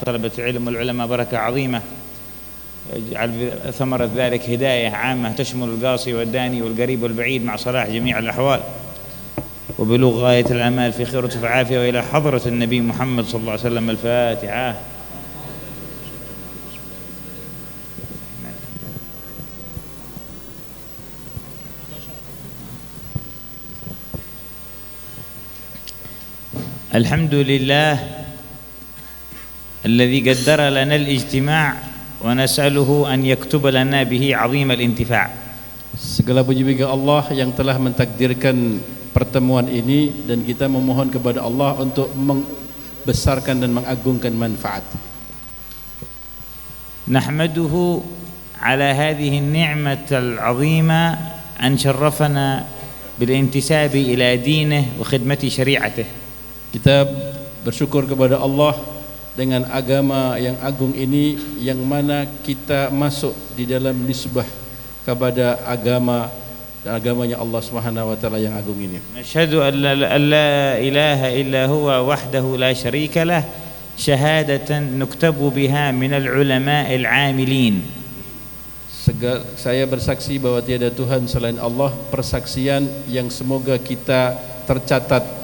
طلبة العلم والعلماء بركة عظيمة، يجعل ثمرة ذلك هداية عامة تشمل القاصي والداني والقريب والبعيد مع صلاح جميع الأحوال وبلوغ غاية الأمال في خير وفي عافية، وإلى حضرة النبي محمد صلى الله عليه وسلم. الفاتحة. الحمد لله الذي قدر لنا الاجتماع ونسأله أن يكتب لنا به عظيم الانتفاع. Segala puji bagi Allah yang telah mentakdirkan pertemuan ini, dan kita memohon kepada Allah untuk membesarkan dan mengagungkan manfaat. نحمده على هذه النعمة العظيمة أن شرفنا بالانتساب إلى دينه وخدمة شريعته. Kita bersyukur kepada Allah dengan agama yang agung ini, yang mana kita masuk di dalam nisbah kepada agamanya Allah Subhanahu wa taala yang agung ini. Nashhadu an la ilaha illa huwa wahdahu la syarika lah syahadatan nuktabu biha minal ulama'il 'amilin. Saya bersaksi bahwa tiada Tuhan selain Allah, persaksian yang semoga kita tercatat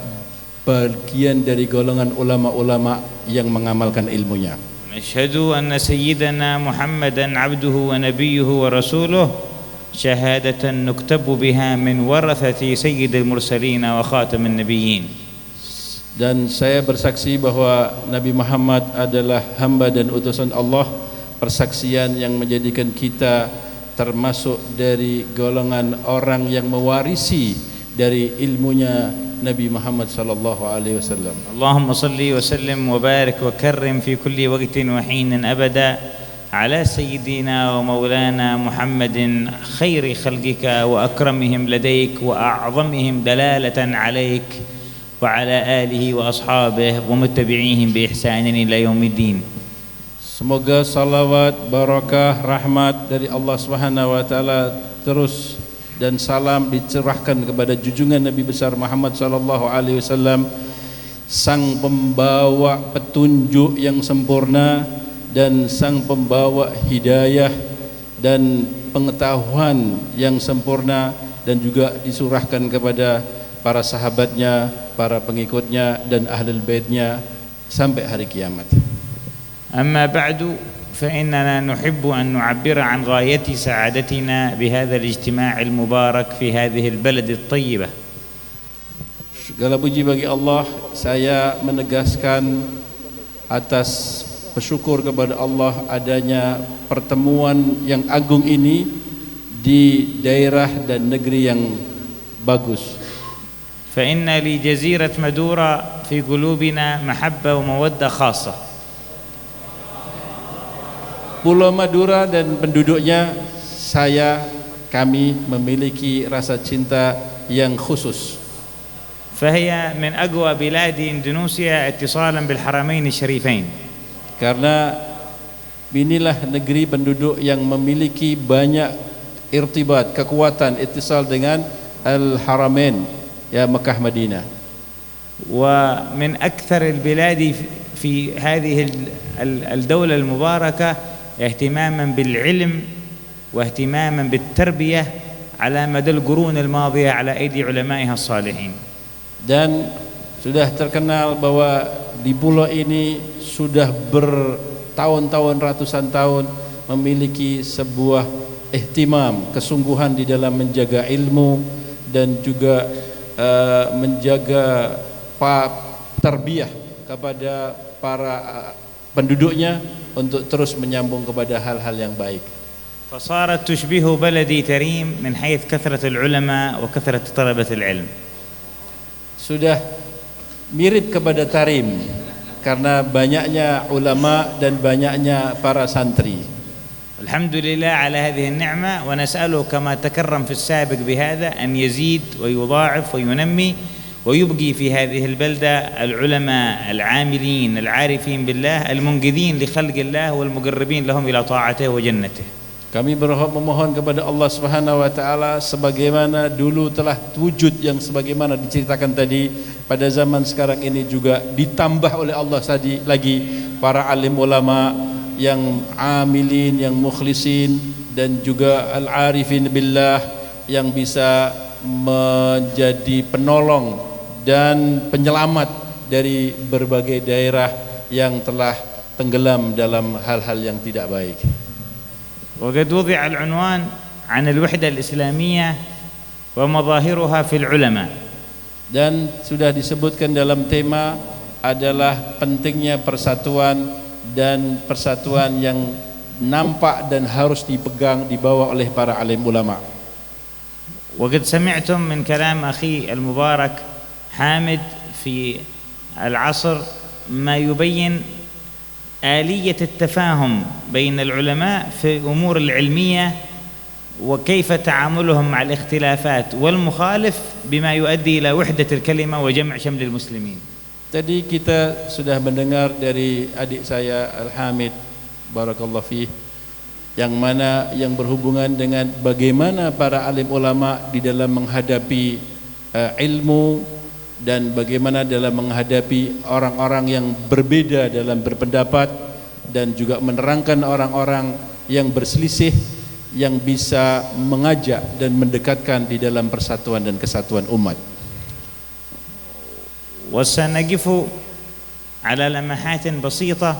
bagian dari golongan ulama-ulama yang mengamalkan ilmunya. Nashhadu anna sayyidana Muhammadan 'abduhu wa nabiyyuhu wa rasuluh syahadatan nuktabu biha min warathati sayyidil mursalin wa khatamin nabiyyin. Dan saya bersaksi bahwa Nabi Muhammad adalah hamba dan utusan Allah, persaksian yang menjadikan kita termasuk dari golongan orang yang mewarisi dari ilmunya Nabi Muhammad sallallahu alaihi wasallam. Allahumma salli wa sallim wa barik wa karrim fi kulli waqtin wa hinin abada ala sayyidina wa maulana Muhammadin khairi khalqika wa akramihim ladayk wa a'zamihim dalalatan alayk wa ala alihi wa ashabihi wa muttabi'ihim bi ihsanin ila yaumiddin. Semoga salawat, barakah, rahmat dari Allah Subhanahu wa taala terus dan salam dicurahkan kepada junjungan Nabi besar Muhammad sallallahu alaihi wasallam, sang pembawa petunjuk yang sempurna dan sang pembawa hidayah dan pengetahuan yang sempurna, dan juga disurahkan kepada para sahabatnya, para pengikutnya dan ahlul baitnya sampai hari kiamat. Amma ba'du فإننا نحب أن نعبر عن غاية سعادتنا بهذا الاجتماع المبارك في هذه البلد الطيبة. Segala puji bagi Allah, saya menegaskan atas bersyukur kepada Allah adanya pertemuan yang agung ini di daerah dan negeri yang bagus. فإن لجزيرة مدورة في قلوبنا محبة ومودة خاصة. Pulau Madura dan penduduknya, kami memiliki rasa cinta yang khusus. فهي من أقوى بلاد إندونيسيا اتصالا بالحرمين الشريفين. Karena inilah negeri penduduk yang memiliki banyak irtibat, kekuatan ittisal dengan Al-Haramain, ya Mekah Madinah. ومن أكثر البلاد في هذه الدولة المباركة اهتماما بالعلم واهتماما بالتربية على مدى القرون الماضية على أيدي علمائها الصالحين. Dan sudah terkenal bahwa di pulau ini sudah bertahun-tahun, ratusan tahun memiliki sebuah ihtimam, kesungguhan di dalam menjaga ilmu dan juga menjaga tarbiyah kepada para penduduknya untuk terus menyambung kepada hal-hal yang baik. فصارت تشبه بلدي تريم من حيث كثرة العلماء وكثرة طلبة العلم. Sudah mirip kepada Tarim karena banyaknya ulama dan banyaknya para santri. الحمد لله على هذه النعمة ونسأله كما تكرم في السابق بهذا أن يزيد ويضاعف وينمي ويبقي في هذه البلدة العلماء العاملين العارفين بالله المنقذين لخلق الله والمقربين لهم إلى طاعته وجنته. Kami memohon kepada Allah Subhanahu wa taala sebagaimana dulu telah wujud yang sebagaimana diceritakan tadi, pada zaman sekarang ini juga ditambah oleh Allah lagi para alim ulama yang amilin, yang mukhlisin, dan juga al-arifin billah yang bisa menjadi penolong dan penyelamat dari berbagai daerah yang telah tenggelam dalam hal-hal yang tidak baik. وقد وضع العنوان عن الوحدة الإسلامية ومظاهرها في العلماء. Dan sudah disebutkan dalam tema adalah pentingnya persatuan, dan persatuan yang nampak dan harus dipegang, dibawa oleh para alim ulama. وقد سمعتم من كلام أخي المبارك حامد في العصر ما يبين آلية التفاهم بين العلماء في الأمور العلمية وكيف تعاملهم مع الاختلافات والمخالف بما يؤدي إلى وحدة الكلمة وجمع شمل المسلمين. Tadi kita sudah mendengar dari adik saya Al-Hamid, barakallahu fih, yang mana yang berhubungan dengan bagaimana para alim ulama di dalam menghadapi ilmu, dan bagaimana dalam menghadapi orang-orang yang berbeda dalam berpendapat, dan juga menerangkan orang-orang yang berselisih yang bisa mengajak dan mendekatkan di dalam persatuan dan kesatuan umat. وسنقف على لمحات بسيطة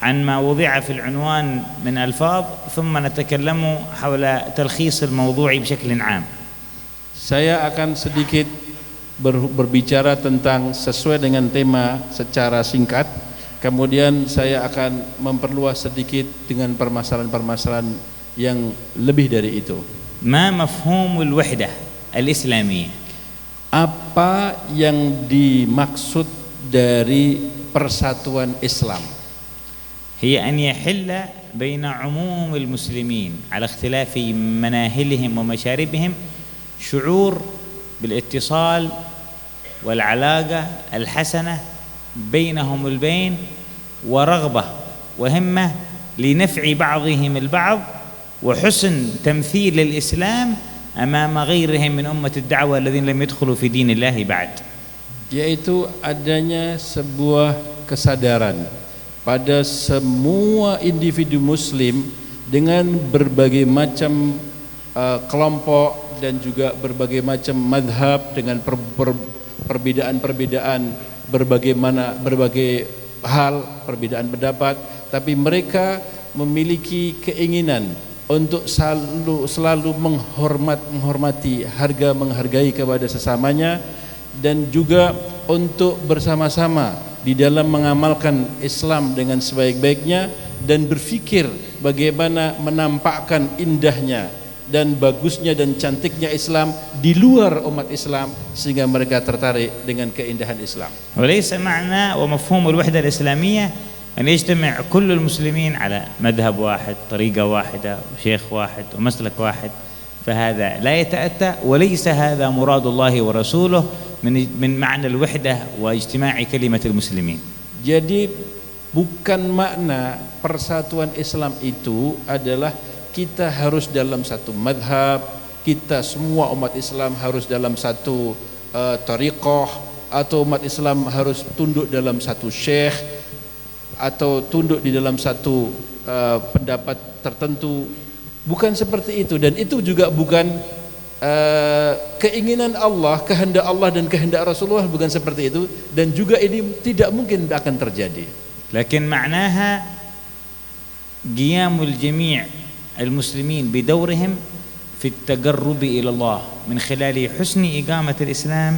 عن ما وضع في العنوان من ألفاظ ثم نتكلم حول تلخيص الموضوع بشكل عام. Saya akan sedikit berbicara tentang sesuai dengan tema secara singkat, kemudian saya akan memperluas sedikit dengan permasalahan-permasalahan yang lebih dari itu. ما مفهوم الوحدة الإسلامية؟ Apa yang dimaksud dari persatuan Islam? هي أن يحل بين عموم المسلمين على اختلاف مناهلهم ومشاربهم شعور بالاتصال والعلاقة الحسنة بينهم البين، ورغبة وهمة لنفع بعضهم البعض، وحسن تمثيل الإسلام أمام غيرهم من أمة الدعوة الذين لم يدخلوا في دين الله بعد. Yaitu adanya sebuah kesadaran pada semua individu muslim dengan berbagai macam kelompok dan juga berbagai macam madhab, dengan perbedaan-perbedaan berbagai hal, perbedaan pendapat, tapi mereka memiliki keinginan untuk selalu menghormati, menghargai kepada sesamanya, dan juga untuk bersama-sama di dalam mengamalkan Islam dengan sebaik-baiknya, dan berfikir bagaimana menampakkan indahnya dan bagusnya dan cantiknya Islam di luar umat Islam sehingga mereka tertarik dengan keindahan Islam. وليس معنى ومفهوم الوحدة الإسلامية أن يجتمع كل المسلمين على مذهب واحد، طريقة واحدة، وشيخ واحد، ومسلك واحد، فهذا لا يتأتى، وليس هذا مراد الله ورسوله من معنى الوحدة واجتماع كلمة المسلمين. Jadi bukan makna persatuan Islam itu adalah kita harus dalam satu madhab, kita semua umat Islam harus dalam satu tariqah, atau umat Islam harus tunduk dalam satu syekh, atau tunduk di dalam satu pendapat tertentu. Bukan seperti itu, dan itu juga bukan keinginan Allah, kehendak Allah dan kehendak Rasulullah, bukan seperti itu, dan juga ini tidak mungkin akan terjadi. لكن معناها قيام الجميع المسلمين بدورهم في التقرب إلى الله من خلال حسن إقامة الإسلام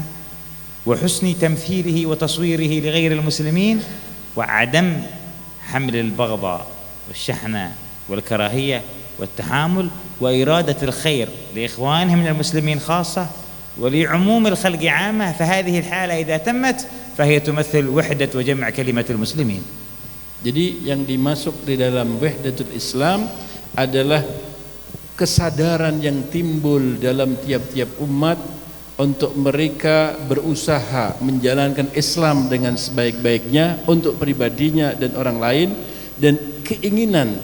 وحسن تمثيله وتصويره لغير المسلمين، وعدم حمل البغضاء والشحنة والكراهية والتحامل، وإرادة الخير لإخوانهم من المسلمين خاصة ولعموم الخلق عامة. فهذه الحالة إذا تمت فهي تمثل وحدة وجمع كلمة المسلمين. Jadi yang dimasuk di dalam wahdatul Islam adalah kesadaran yang timbul dalam tiap-tiap umat untuk mereka berusaha menjalankan Islam dengan sebaik-baiknya untuk pribadinya dan orang lain, dan keinginan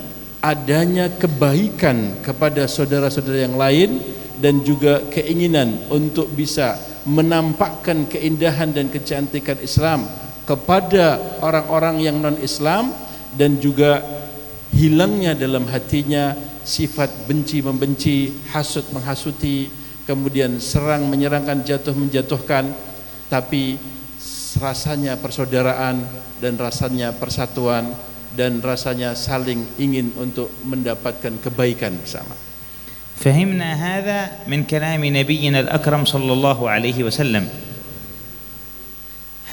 adanya kebaikan kepada saudara-saudara yang lain dan juga keinginan untuk bisa menampakkan keindahan dan kecantikan Islam kepada orang-orang yang non-Islam, dan juga hilangnya dalam hatinya sifat benci membenci, hasud menghasuti, kemudian serang menyerangkan, jatuh menjatuhkan, tapi rasanya persaudaraan dan rasanya persatuan dan rasanya saling ingin untuk mendapatkan kebaikan bersama. فهمنا هذا من كلام نبينا الأكرم صلى الله عليه وسلم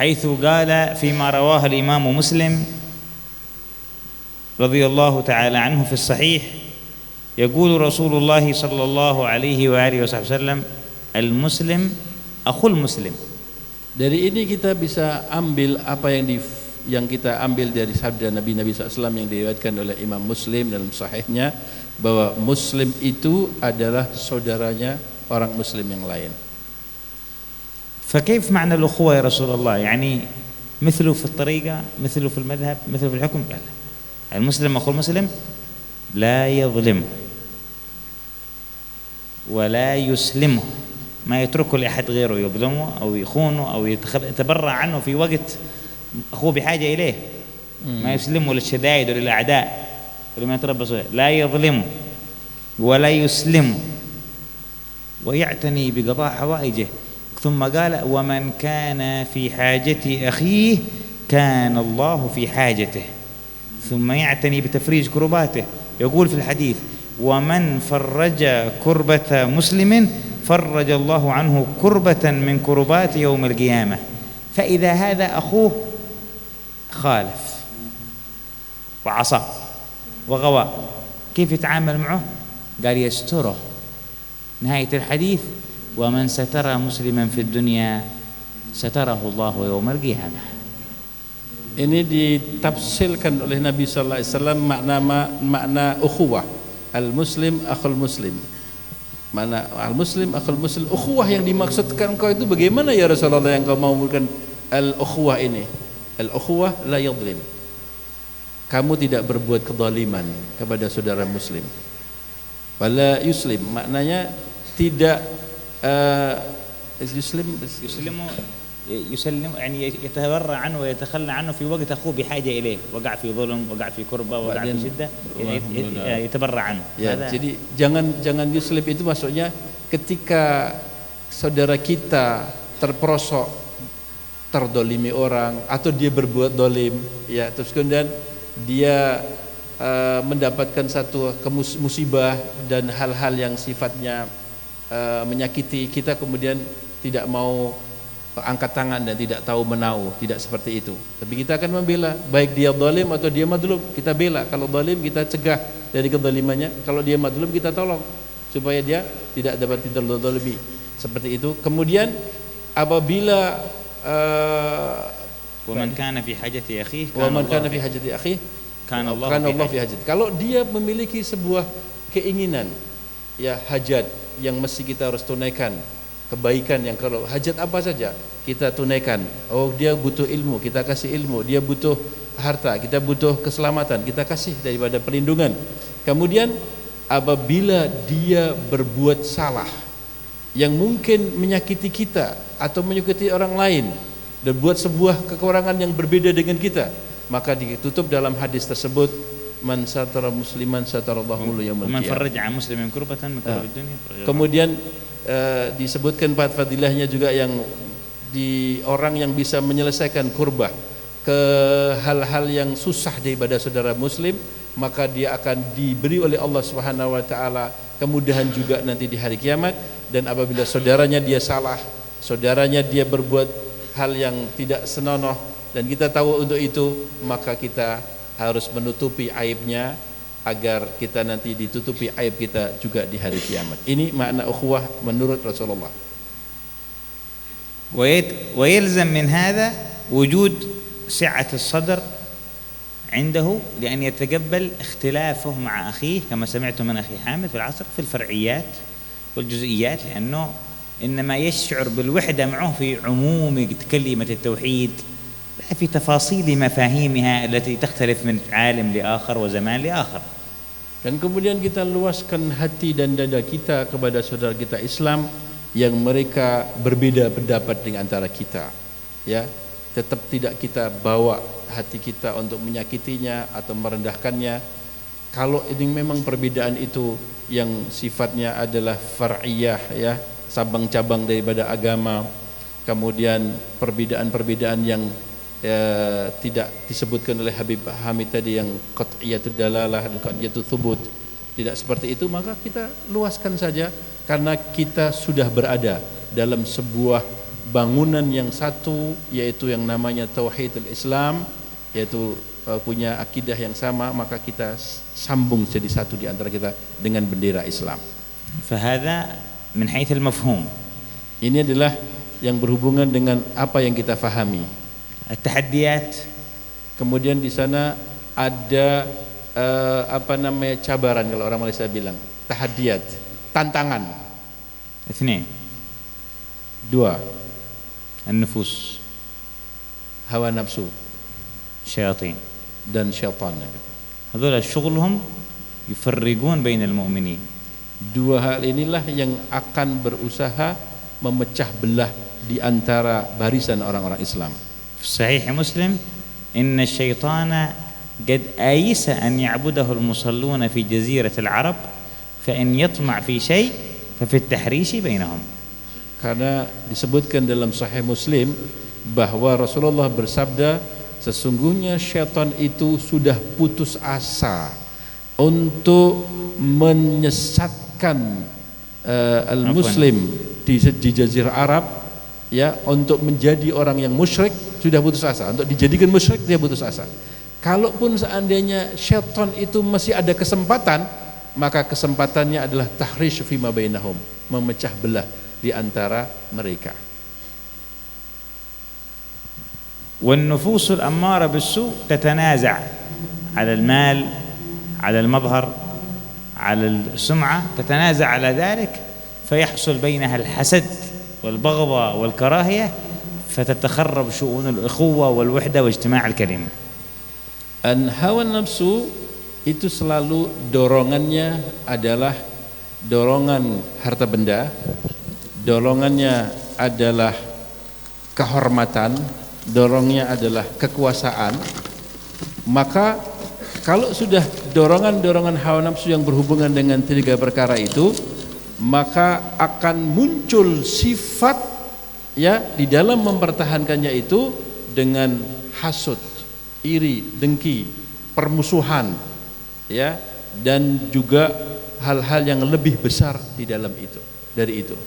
حيث قال فيما رواه الإمام مسلم رضي الله تعالى عنه في الصحيح، يقول رسول الله صلى الله عليه وآله وسلم: المسلم أخو المسلم. Dari ini kita bisa ambil apa yang kita ambil dari sabda Nabi SAW yang diriwayatkan oleh Imam Muslim dalam sahihnya, bahwa Muslim itu adalah saudaranya orang Muslim yang lain. فكيف معنى الأخوة يا رسول الله؟ يعني مثله في الطريقة، مثله في المذهب، مثله في الحكم؟ قال المسلم أخو المسلم لا يظلمه ولا يسلمه، ما يتركه لأحد غيره يظلمه أو يخونه أو يتبرع عنه في وقت أخوه بحاجة إليه، ما يسلمه للشدائد وللأعداء ولما يتربص، لا يظلمه ولا يسلمه ويعتني بقضاء حوائجه. ثم قال: ومن كان في حاجة أخيه كان الله في حاجته، ثم يعتني بتفريج كرباته. يقول في الحديث: ومن فرج كربة مسلم فرج الله عنه كربة من كربات يوم القيامة. فإذا هذا أخوه خالف وعصى وغوى، كيف يتعامل معه؟ قال: يستره. نهاية الحديث: ومن ستر مسلما في الدنيا ستره الله يوم القيامة. Ini ditafsirkan oleh Nabi sallallahu alaihi wasallam makna ukhuwah. Al-muslim akhul muslim. Mana al-muslim akhul muslim, ukhuwah yang dimaksudkan kau itu bagaimana ya Rasulullah yang kau maksudkan al-ukhuwah ini? Al-ukhuwah la yadhlim. Kamu tidak berbuat kezaliman kepada saudara muslim. Wala yuslim, maknanya tidak يسلم يعني يتبرع عنه ويتخلى عنه في وقت أخوه بحاجة إليه، وقع في ظلم، وقع في كربة، وقع في شدة، يتبرع عنه. Ya, jadi jangan yuslim itu maksudnya ketika saudara kita terperosok, terdolimi orang, atau dia berbuat dolim, ya, terus kemudian dia mendapatkan satu musibah dan hal-hal yang sifatnya menyakiti kita, kemudian tidak mau angkat tangan dan tidak tahu menau, tidak seperti itu. Tapi kita akan membela, baik dia zalim atau dia madlum, kita bela. Kalau zalim kita cegah dari kezalimannya, kalau dia madlum kita tolong supaya dia tidak dapat dizalimi. Seperti itu. Kemudian apabila ومن كان في حاجة أخيه كان الله fi hajat. Kalau dia memiliki sebuah keinginan, ya, hajat yang mesti kita harus tunaikan, kebaikan yang kalau hajat apa saja kita tunaikan. Oh, dia butuh ilmu, kita kasih ilmu. Dia butuh harta, kita butuh keselamatan, kita kasih daripada perlindungan. Kemudian apabila dia berbuat salah yang mungkin menyakiti kita atau menyakiti orang lain dan buat sebuah kekurangan yang berbeda dengan kita, maka ditutup dalam hadis tersebut, man satara musliman satarallahu yaumil qiyamah. Kemudian disebutkan fadilahnya juga yang di orang yang bisa menyelesaikan kurbah ke hal-hal yang susah daripada saudara muslim, maka dia akan diberi oleh Allah Subhanahu wa taala kemudahan juga nanti di hari kiamat. Dan apabila saudaranya dia salah, saudaranya dia berbuat hal yang tidak senonoh dan kita tahu untuk itu, maka kita harus menutupi aibnya agar kita nanti ditutupi aib kita juga di hari kiamat. Ini makna ukhuwah menurut Rasulullah. ويلزم من هذا وجود سعة الصدر عنده لأن يتقبل اختلافه مع أخيه، كما سمعت من أخي حامد في العصر، في الفرعيات والجزئيات، لأنه إنما يشعر بالوحدة معه في عموم كلمة التوحيد، في تفاصيل مفاهيمها التي تختلف من عالم لآخر وزمان لآخر. Dan kemudian kita luaskan hati dan dada kita kepada saudara kita Islam yang mereka berbeda pendapat dengan antara kita. Ya, tetap tidak kita bawa hati kita untuk menyakitinya atau merendahkannya. Kalau ini memang perbedaan itu yang sifatnya adalah far'iyah, ya, cabang-cabang daripada agama, kemudian perbedaan-perbedaan yang tidak disebutkan oleh Habib Hamid tadi yang qat'iyatud dalalah dan qat'iyatul thubut, tidak seperti itu, maka kita luaskan saja karena kita sudah berada dalam sebuah bangunan yang satu, yaitu yang namanya tauhidul Islam, yaitu punya akidah yang sama, maka kita sambung jadi satu di antara kita dengan bendera Islam. فهذا من حيث المفهوم. Ini adalah yang berhubungan dengan apa yang kita fahami. التحديات. Kemudian di sana ada cabaran, kalau orang Malaysia bilang tahadiyat, tantangan. 2. النفوس. Hawa nafsu. الشياطين. Dan syaitan. هذول شغلهم يفرقون بين المؤمنين. Dua hal inilah yang akan berusaha memecah belah di antara barisan orang-orang Islam. في صحيح مسلم إن الشيطان قد آيس أن يعبده المصلون في جزيرة العرب فإن يطمع في شيء ففي التحريش بينهم. Karena disebutkan dalam Sahih Muslim bahwa Rasulullah bersabda, sesungguhnya syaitan itu sudah putus asa untuk menyesatkan al-muslim di Jazirah Arab, ya, untuk menjadi orang yang musyrik. Sudah putus asa untuk dijadikan musyrik, dia putus asa. Kalaupun seandainya syaitan itu masih ada kesempatan, maka kesempatannya adalah tahrish fima bainahum, memecah belah di antara mereka. والنفوس الأمارة بالسوء تتنازع على المال، على المظهر، على السمعة، تتنازع على ذلك فيحصل بينها الحسد والبغضة والكراهية فتتخرب شؤون الأخوة والوحدة واجتماع الكلمة. Dan hawa nafsu itu selalu dorongannya adalah dorongan harta benda, dorongannya adalah kehormatan, dorongnya adalah kekuasaan. Maka kalau sudah dorongan-dorongan hawa nafsu yang berhubungan dengan tiga perkara itu, maka akan muncul sifat, ya, di dalam mempertahankannya itu dengan hasud, iri, dengki, permusuhan, ya, dan juga hal-hal yang lebih besar di dalam itu, dari itu.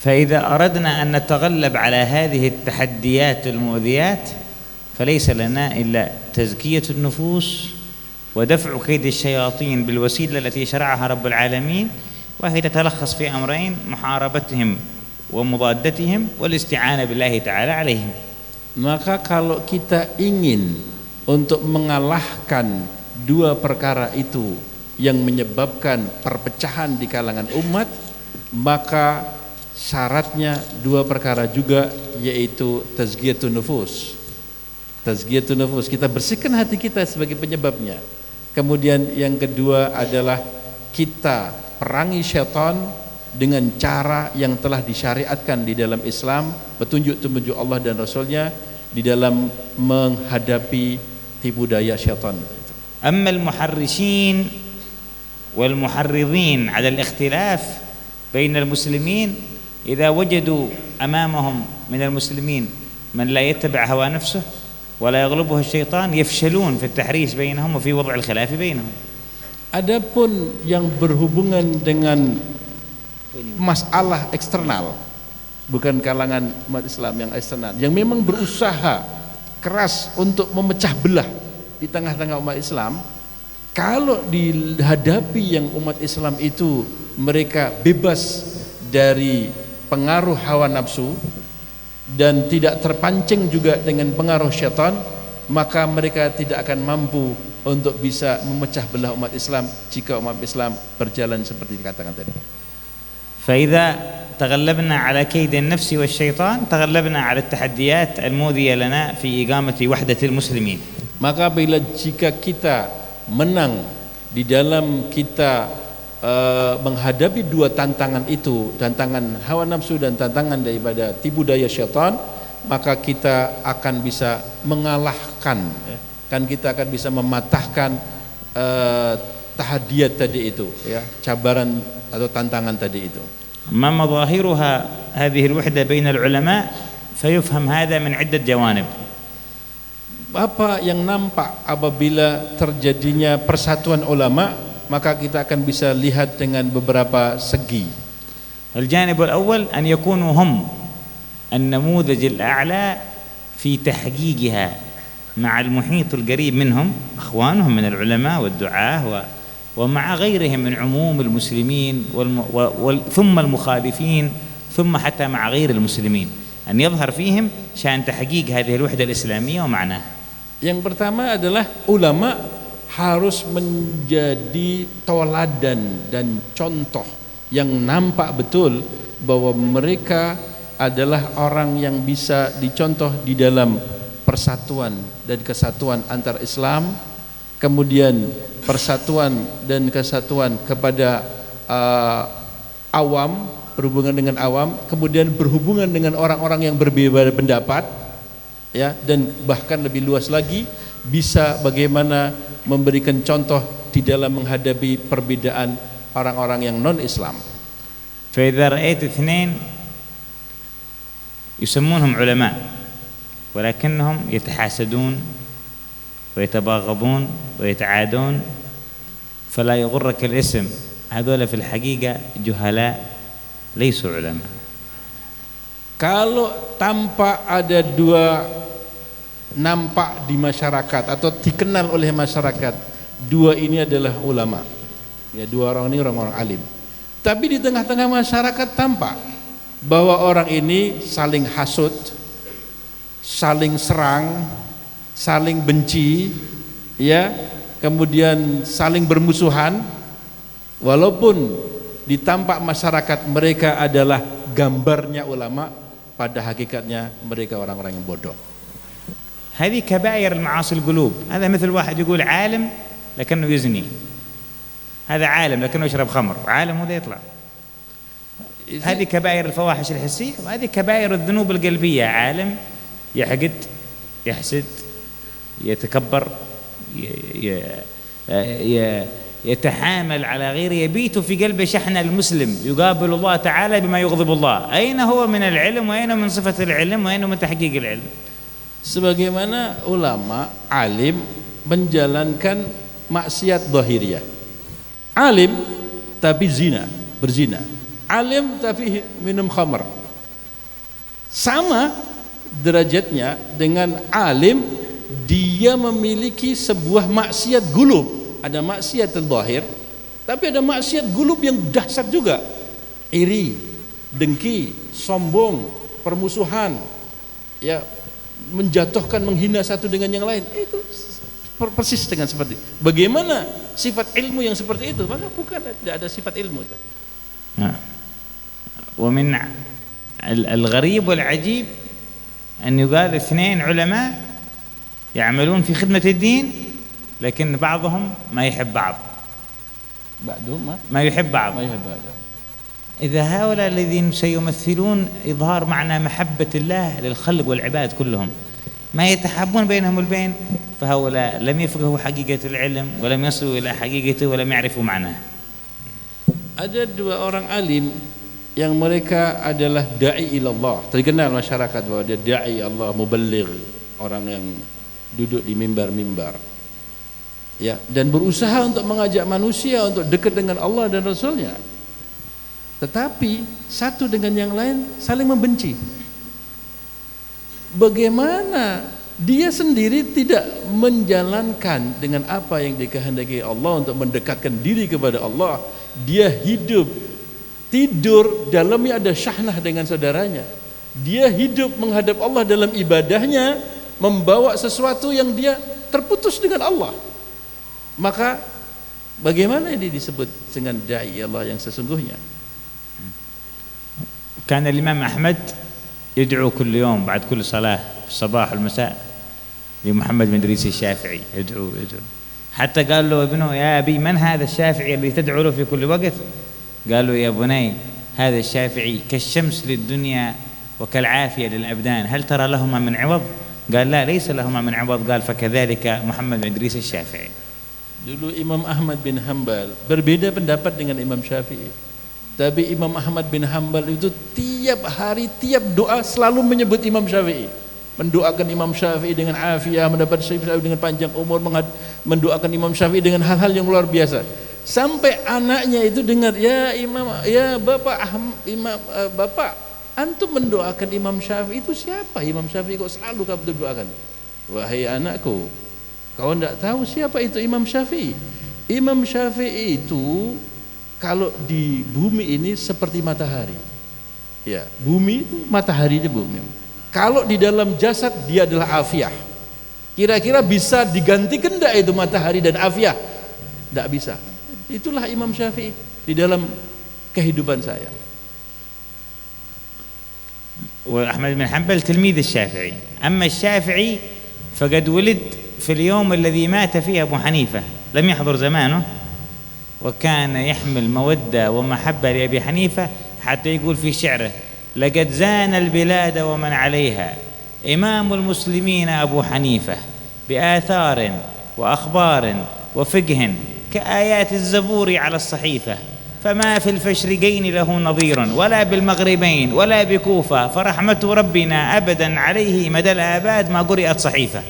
فإذا أردنا أن نتغلب على هذه التحديات المؤذيات فليس لنا إلا تزكية النفوس ودفع كيد الشياطين بالوسيلة التي شرعها رب العالمين، وهي تتلخص في أمرين: محاربتهم ومضادتهم والاستعانة بالله تعالى عليهم. Maka kalau kita ingin untuk mengalahkan dua perkara itu yang menyebabkan perpecahan di kalangan umat, maka syaratnya dua perkara juga, yaitu tazkiyatun nufus. Tazkiyatun nufus, kita bersihkan hati kita sebagai penyebabnya. Kemudian yang kedua adalah kita perangi syaitan dengan cara yang telah disyariatkan di dalam Islam, petunjuk-petunjuk Allah dan Rasulnya di dalam menghadapi tipu daya syaitan. أما المحرشين والمحرضين على الاختلاف بين المسلمين إذا وجدوا أمامهم من المسلمين من لا يتبع هوى نفسه ولا يغلبه الشيطان يفشلون في التحريش بينهم وفي وضع الخلاف بينهم. Adapun yang berhubungan dengan masalah eksternal, bukan kalangan umat Islam yang eksternal, yang memang berusaha keras untuk memecah belah di tengah-tengah umat Islam, kalau dihadapi yang umat Islam itu mereka bebas dari pengaruh hawa nafsu dan tidak terpancing juga dengan pengaruh syaitan, maka mereka tidak akan mampu untuk bisa memecah belah umat Islam jika umat Islam berjalan seperti dikatakan tadi. فإذا تغلبنا على كيد النفس والشيطان تغلبنا على التحديات المؤذية لنا في إقامة وحدة المسلمين. Maka bila jika kita menang di dalam kita menghadapi dua tantangan itu, tantangan hawa nafsu dan tantangan daripada tipu daya syaitan, maka kita akan bisa mengalahkan, kan kita akan bisa mematahkan tahadiyat tadi itu, ya, cabaran atau tantangan tadi itu. ما مظاهرها هذه الوحدة بين العلماء فيفهم هذا من عدة جوانب. Apa yang nampak apabila terjadinya persatuan ulama, maka kita akan bisa lihat dengan beberapa segi. الجانب الأول أن يكونوا هم النموذج الأعلى في تحقيقها مع المحيط القريب منهم، أخوانهم من العلماء والدعاة ومع غيرهم من عموم المسلمين ثم المخالفين ثم حتى مع غير المسلمين، أن يظهر فيهم شأن تحقيق هذه الوحدة الإسلامية ومعناها. Yang pertama adalah ulama harus menjadi toladan dan contoh yang nampak betul bahwa mereka adalah orang yang bisa dicontoh di dalam persatuan dan kesatuan antar Islam, kemudian persatuan dan kesatuan kepada awam, berhubungan dengan awam, kemudian berhubungan dengan orang-orang yang berbeda pendapat, ya, dan bahkan lebih luas lagi bisa bagaimana memberikan contoh di dalam menghadapi perbedaan orang-orang yang non-Islam. فإذا رأيت اثنين يسمونهم علماء ولكنهم يتحاسدون ويتباغضون ويتعادون فلا يغرك الاسم، هذول في الحقيقة جهلاء ليسوا علماء. Kalau tampak ada dua nampak di masyarakat atau dikenal oleh masyarakat, dua ini adalah ulama, ya, dua orang ini orang-orang alim, tapi di tengah-tengah masyarakat tampak bahwa orang ini saling hasut, saling serang, saling benci, ya, kemudian saling bermusuhan, walaupun di tampak masyarakat mereka adalah gambarnya ulama, pada hakikatnya mereka orang-orang yang bodoh. هذه كبائر المعاصي القلوب. هذا مثل واحد يقول عالم لكنه يزني، هذا عالم لكنه يشرب خمر، عالم وده يطلع. هذه كبائر الفواحش الحسية، وهذه كبائر الذنوب القلبية. عالم يحقد، يحسد، يتكبر، يتحامل على غيره، يبيت في قلبه شحن المسلم يقابل الله تعالى بما يغضب الله. أين هو من العلم وأين من صفة العلم وأين من تحقيق العلم؟ Sebagaimana ulama alim menjalankan maksiat zahiriyah, alim tapi zina, berzina, alim tapi minum khamr, sama derajatnya dengan alim dia memiliki sebuah maksiat gulub. Ada maksiat zahir, tapi ada maksiat gulub yang dahsyat juga, iri, dengki, sombong, permusuhan, ya, menjatuhkan, menghina satu dengan yang lain. Itu persis dengan seperti bagaimana sifat ilmu yang seperti itu, maka bukan, tidak ada sifat ilmu itu. Nah, ومن الغريب والعجيب أن يقال اثنين علماء يعملون في خدمة الدين لكن بعضهم ما يحب بعض، بعضهم ما يحب بعض. إذا هؤلاء الذين سيمثلون إظهار معنى محبة الله للخلق والعباد كلهم ما يتحابون بينهم البين، فهؤلاء لم يفقهوا حقيقة العلم ولم يصلوا إلى حقيقته ولم يعرفوا معناه. Ada dua orang alim yang mereka adalah da'i ilallah, terkenal masyarakat bahwa dia da'i Allah, muballigh, orang yang duduk di mimbar-mimbar, ya, dan berusaha untuk mengajak manusia untuk dekat dengan Allah dan Rasulnya, tetapi satu dengan yang lain saling membenci. Bagaimana dia sendiri tidak menjalankan dengan apa yang dikehendaki Allah untuk mendekatkan diri kepada Allah. Dia hidup, tidur, dalamnya ada syahnah dengan saudaranya. Dia hidup menghadap Allah dalam ibadahnya, membawa sesuatu yang dia terputus dengan Allah. Maka bagaimana ini disebut dengan da'i Allah yang sesungguhnya? كان الإمام أحمد يدعو كل يوم بعد كل صلاة في الصباح والمساء لمحمد بن إدريس الشافعي، يدعو حتى قال له ابنه يا أبي من هذا الشافعي الذي تدعو له في كل وقت؟ قال له يا بني هذا الشافعي كالشمس للدنيا وكالعافية للأبدان، هل ترى لهما من عوض؟ قال لا ليس لهما من عوض. قال فكذلك محمد بن إدريس الشافعي. Dulu Imam Ahmad bin Hanbal berbeda pendapat dengan Imam Syafi'i. Tapi Imam Ahmad bin Hanbal itu tiap hari, tiap doa selalu menyebut Imam Syafi'i. Mendoakan Imam Syafi'i dengan afiah, mendapat Syafi'i dengan panjang umur, mendoakan Imam Syafi'i dengan hal-hal yang luar biasa. Sampai anaknya itu dengar, ya Imam, ya Bapak Bapak, antum mendoakan Imam Syafi'i itu siapa? Imam Syafi'i kok selalu kamu doakan? Wahai anakku, kau tidak tahu siapa itu Imam Syafi'i? Imam Syafi'i itu kalau di bumi ini seperti matahari. Ya, bumi itu matahari di bumi. Kalau di dalam jasad dia adalah afiah. Kira-kira bisa digantikan enggak itu matahari dan afiah? Enggak bisa. Itulah Imam Syafi'i di dalam kehidupan saya. وأحمد بن حنبل تلميذ الشافعي. أما الشافعي فقد ولد في اليوم الذي مات فيه أبو حنيفة، لم يحضر زمانه، وكان يحمل مودة ومحبة لأبي حنيفة حتى يقول في شعره لقد زان البلاد ومن عليها إمام المسلمين أبو حنيفة بآثار وأخبار وفقه كآيات الزبور على الصحيفة، فما في الفشرقين له نظير ولا بالمغربين ولا بكوفة، فرحمة ربنا أبدا عليه مدى الآباد ما قرئت صحيفة.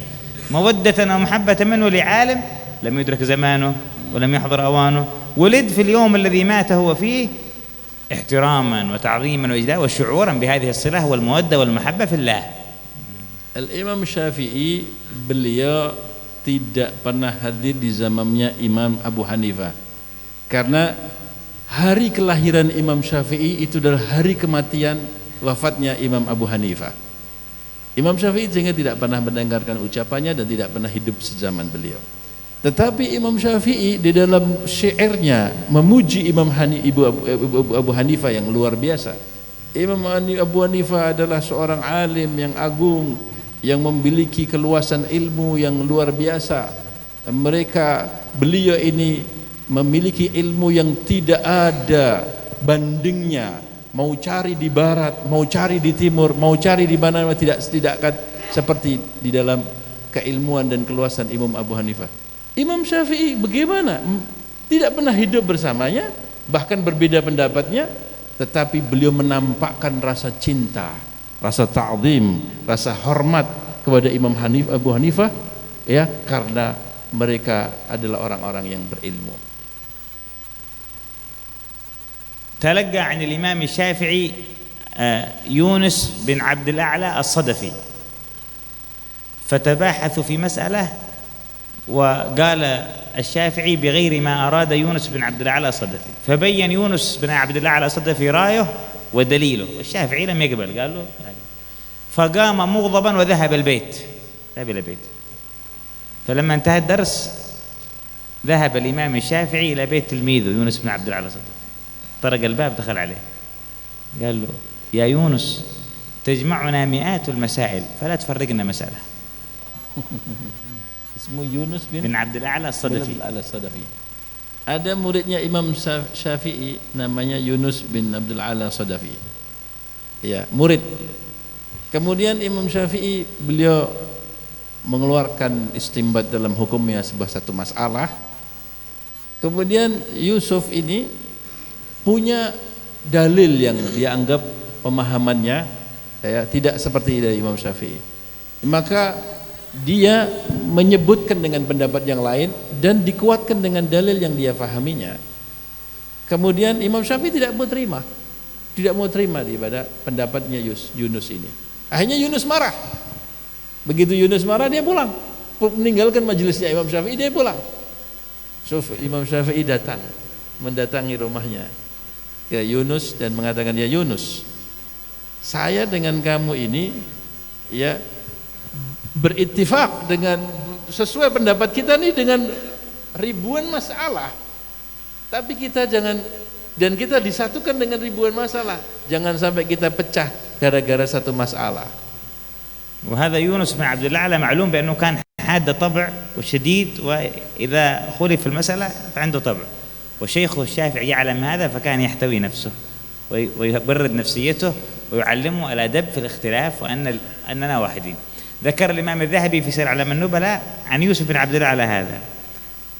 مودة ومحبة منه لعالم لم يدرك زمانه ولم يحضر أوانه، ولد في اليوم الذي مات هو فيه احتراما وتعظيما وإجلالا وشعورا بهذه الصلة والمودة والمحبة في الله. Al-Imam Syafi'i beliau tidak pernah hadir di zamannya Imam Abu Hanifah, karena hari kelahiran Imam Syafi'i itu adalah hari kematian wafatnya Imam Abu Hanifah. Imam Syafi'i sehingga tidak pernah mendengarkan ucapannya dan tidak pernah hidup sezaman beliau. Tetapi Imam Syafi'i di dalam syairnya memuji Abu Hanifah yang luar biasa. Imam Abu Hanifah adalah seorang alim yang agung, yang memiliki keluasan ilmu yang luar biasa. Beliau ini memiliki ilmu yang tidak ada bandingnya. Mau cari di barat, mau cari di timur, mau cari di mana, tidak akan seperti di dalam keilmuan dan keluasan Imam Abu Hanifah. Imam Syafi'i bagaimana? Tidak pernah hidup bersamanya, bahkan berbeda pendapatnya, tetapi beliau menampakkan rasa cinta, rasa ta'zim, rasa hormat kepada Imam Abu Hanifah, ya, karena mereka adalah orang-orang yang berilmu. تلقى عن الإمام الشافعي يونس بن عبد الأعلى الصدفي، فتباحثوا في مسألة وقال الشافعي بغير ما أراد يونس بن عبد الأعلى الصدفي، فبين يونس بن عبد الأعلى الصدفي رايه ودليله، والشافعي لم يقبل، قال له فقام مغضبا وذهب البيت، ذهب إلى البيت. فلما انتهى الدرس ذهب الإمام الشافعي إلى بيت تلميذه يونس بن عبد الأعلى الصدفي، طرق الباب دخل عليه قال له يا يونس تجمعنا مئات المسائل فلا تفرقنا مسألة. Ismu Yunus bin Abdul A'la As-Sadafi. Ada muridnya Imam Syafi'i namanya Yunus bin Abdul A'la As-Sadafi. Ya, murid. Kemudian Imam Syafi'i beliau mengeluarkan istimbat dalam hukumnya sebuah satu masalah. Kemudian Yusuf ini punya dalil yang dianggap pemahamannya ya, tidak seperti dari Imam Syafi'i. Maka dia menyebutkan dengan pendapat yang lain dan dikuatkan dengan dalil yang dia fahaminya. Kemudian Imam Syafi'i tidak mau terima daripada pendapatnya Yunus ini. Akhirnya Yunus marah. Begitu Yunus marah, dia pulang, meninggalkan majelisnya Imam Syafi'i, dia pulang. Imam Syafi'i mendatangi rumahnya ke Yunus dan mengatakan, ya Yunus, saya dengan kamu ini ya berittifaq dengan sesuai pendapat kita nih dengan ribuan masalah, tapi kita jangan, dan kita disatukan dengan ribuan masalah, jangan sampai kita pecah gara-gara satu masalah. وهذا يونس بن عبد الأعلى معلوم بأنه كان حاد طبع وشديد، وإذا خولف في المسألة فعنده طبع، وشيخه الشافعي يعلم هذا فكان يحتوي نفسه ويبرد نفسيته ويعلمه الأدب في الاختلاف أننا واحدين. ذكر الإمام الذهبي في سير أعلام النبلاء عن يوسف بن عبد الله على هذا،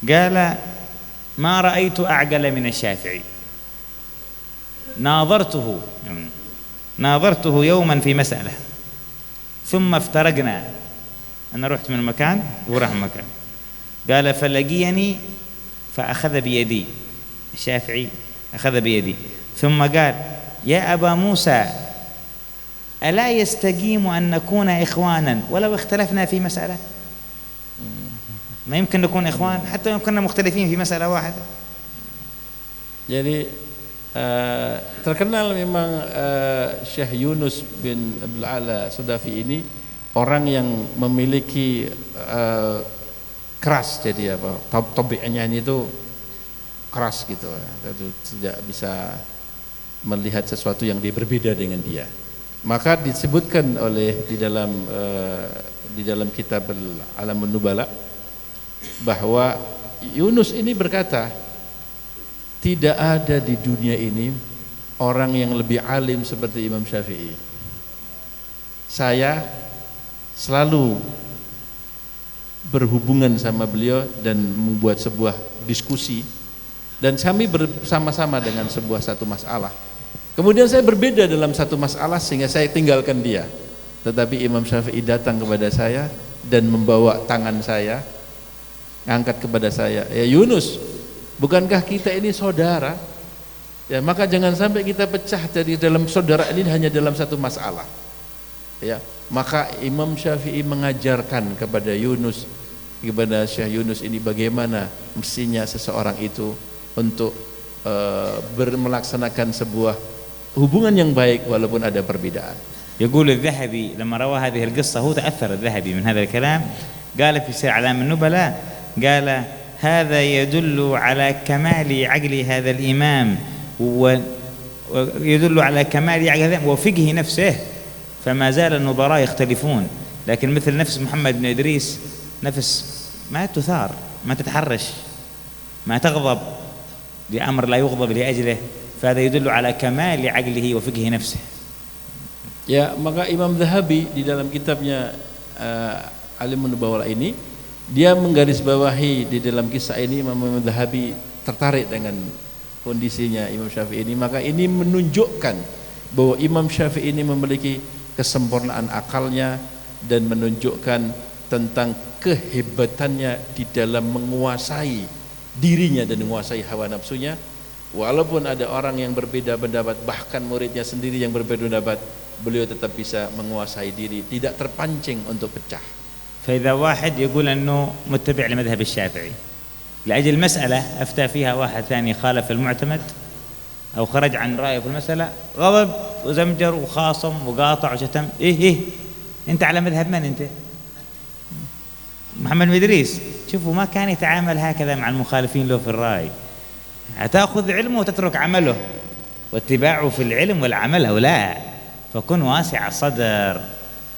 قال: ما رأيت أعقل من الشافعي، ناظرته يوما في مسألة ثم افترقنا، أنا رحت من مكان وراح مكان، قال: فلقيني فأخذ بيدي، الشافعي أخذ بيدي ثم قال: يا أبا موسى، ألا يستقيم أن نكون إخوانا ولو اختلفنا في مسألة؟ ما يمكن نكون إخوان حتى لو كنا مختلفين في مسألة واحدة. Jadi terkenal memang Syekh Yunus bin Abdul Ala Sudafi ini orang yang memiliki keras, jadi apa, tabiatnya itu keras gitu, tidak bisa melihat sesuatu yang berbeda dengan dia. Maka disebutkan oleh di dalam kitab Al-Alamun Nubala bahwa Yunus ini berkata, tidak ada di dunia ini orang yang lebih alim seperti Imam Syafi'i. Saya selalu berhubungan sama beliau dan membuat sebuah diskusi, dan kami bersama-sama dengan satu masalah. Kemudian saya berbeda dalam satu masalah sehingga saya tinggalkan dia. Tetapi Imam Syafi'i datang kepada saya dan membawa tangan saya, angkat kepada saya, ya Yunus, bukankah kita ini saudara? Ya, maka jangan sampai kita pecah dari dalam saudara ini hanya dalam satu masalah. Ya, maka Imam Syafi'i mengajarkan kepada Yunus, kepada Syekh Yunus ini bagaimana mestinya seseorang itu untuk melaksanakan sebuah hubungan yang baik walaupun ada perbedaan. يقول الذهبي لما روى هذه القصة، هو تأثر الذهبي من هذا الكلام، قال في سير أعلام النبلاء، قال: هذا يدل على كمال عقل هذا الإمام ويدل على كمال عقل وفقه نفسه، فما زال النظراء يختلفون، لكن مثل نفس محمد بن إدريس نفس ما تثار، ما تتحرش، ما تغضب لأمر لا يغضب لأجله، فهذا يدل على كمال عقله وفقه نفسه. Ya, maka Imam Zahabi di dalam kitabnya Alim Nubawala ini, dia menggarisbawahi di dalam kisah ini Imam Zahabi tertarik dengan kondisinya Imam Syafi'i ini. Maka ini menunjukkan bahwa Imam Syafi'i ini memiliki kesempurnaan akalnya dan menunjukkan tentang kehebatannya di dalam menguasai dirinya dan menguasai hawa nafsunya. Walaupun ada orang yang berbeda pendapat, bahkan muridnya sendiri yang berbeda pendapat, beliau tetap bisa menguasai diri, tidak terpancing untuk pecah. فإذا واحد يقول أنه متبع لمذهب الشافعي لأجل مسألة أفتى فيها واحد ثاني خالف المعتمد أو خرج عن رأيه في المسألة، غضب وزمجر وخاصم وقاطع وشتم، إيه أنت على مذهب من أنت؟ محمد بن إدريس. شوفوا ما كان يتعامل هكذا مع المخالفين له في الرأي، هتأخذ علمه وتترك عمله، واتباعه في العلم والعمل أو لا، فكن واسع الصدر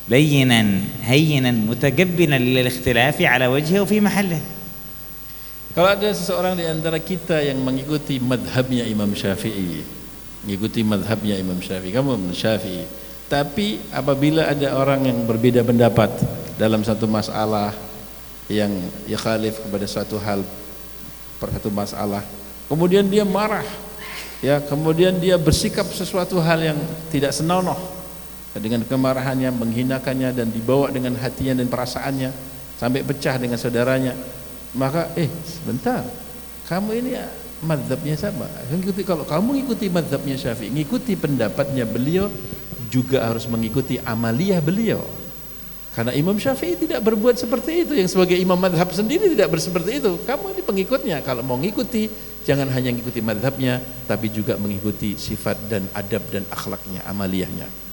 لينا هينا متقبلا للاختلاف على وجهه وفي محله. Kalau ada seseorang di antara kita yang mengikuti madhabnya Imam Syafi'i, kamu Syafi'i, tapi apabila ada orang yang berbeda pendapat dalam satu masalah yang khalif kepada suatu hal, satu masalah, kemudian dia marah, ya, kemudian dia bersikap sesuatu hal yang tidak senonoh, dengan kemarahannya, menghinakannya dan dibawa dengan hatinya dan perasaannya sampai pecah dengan saudaranya, maka sebentar, kamu ini mazhabnya sama. Kalau kamu mengikuti mazhabnya Syafi'i, mengikuti pendapatnya beliau, juga harus mengikuti amaliyah beliau. Karena Imam Syafi'i tidak berbuat seperti itu, yang sebagai imam mazhab sendiri tidak seperti itu. Kamu ini pengikutnya, kalau mau mengikuti jangan hanya mengikuti mazhabnya, tapi juga mengikuti sifat dan adab dan akhlaknya, amaliyahnya.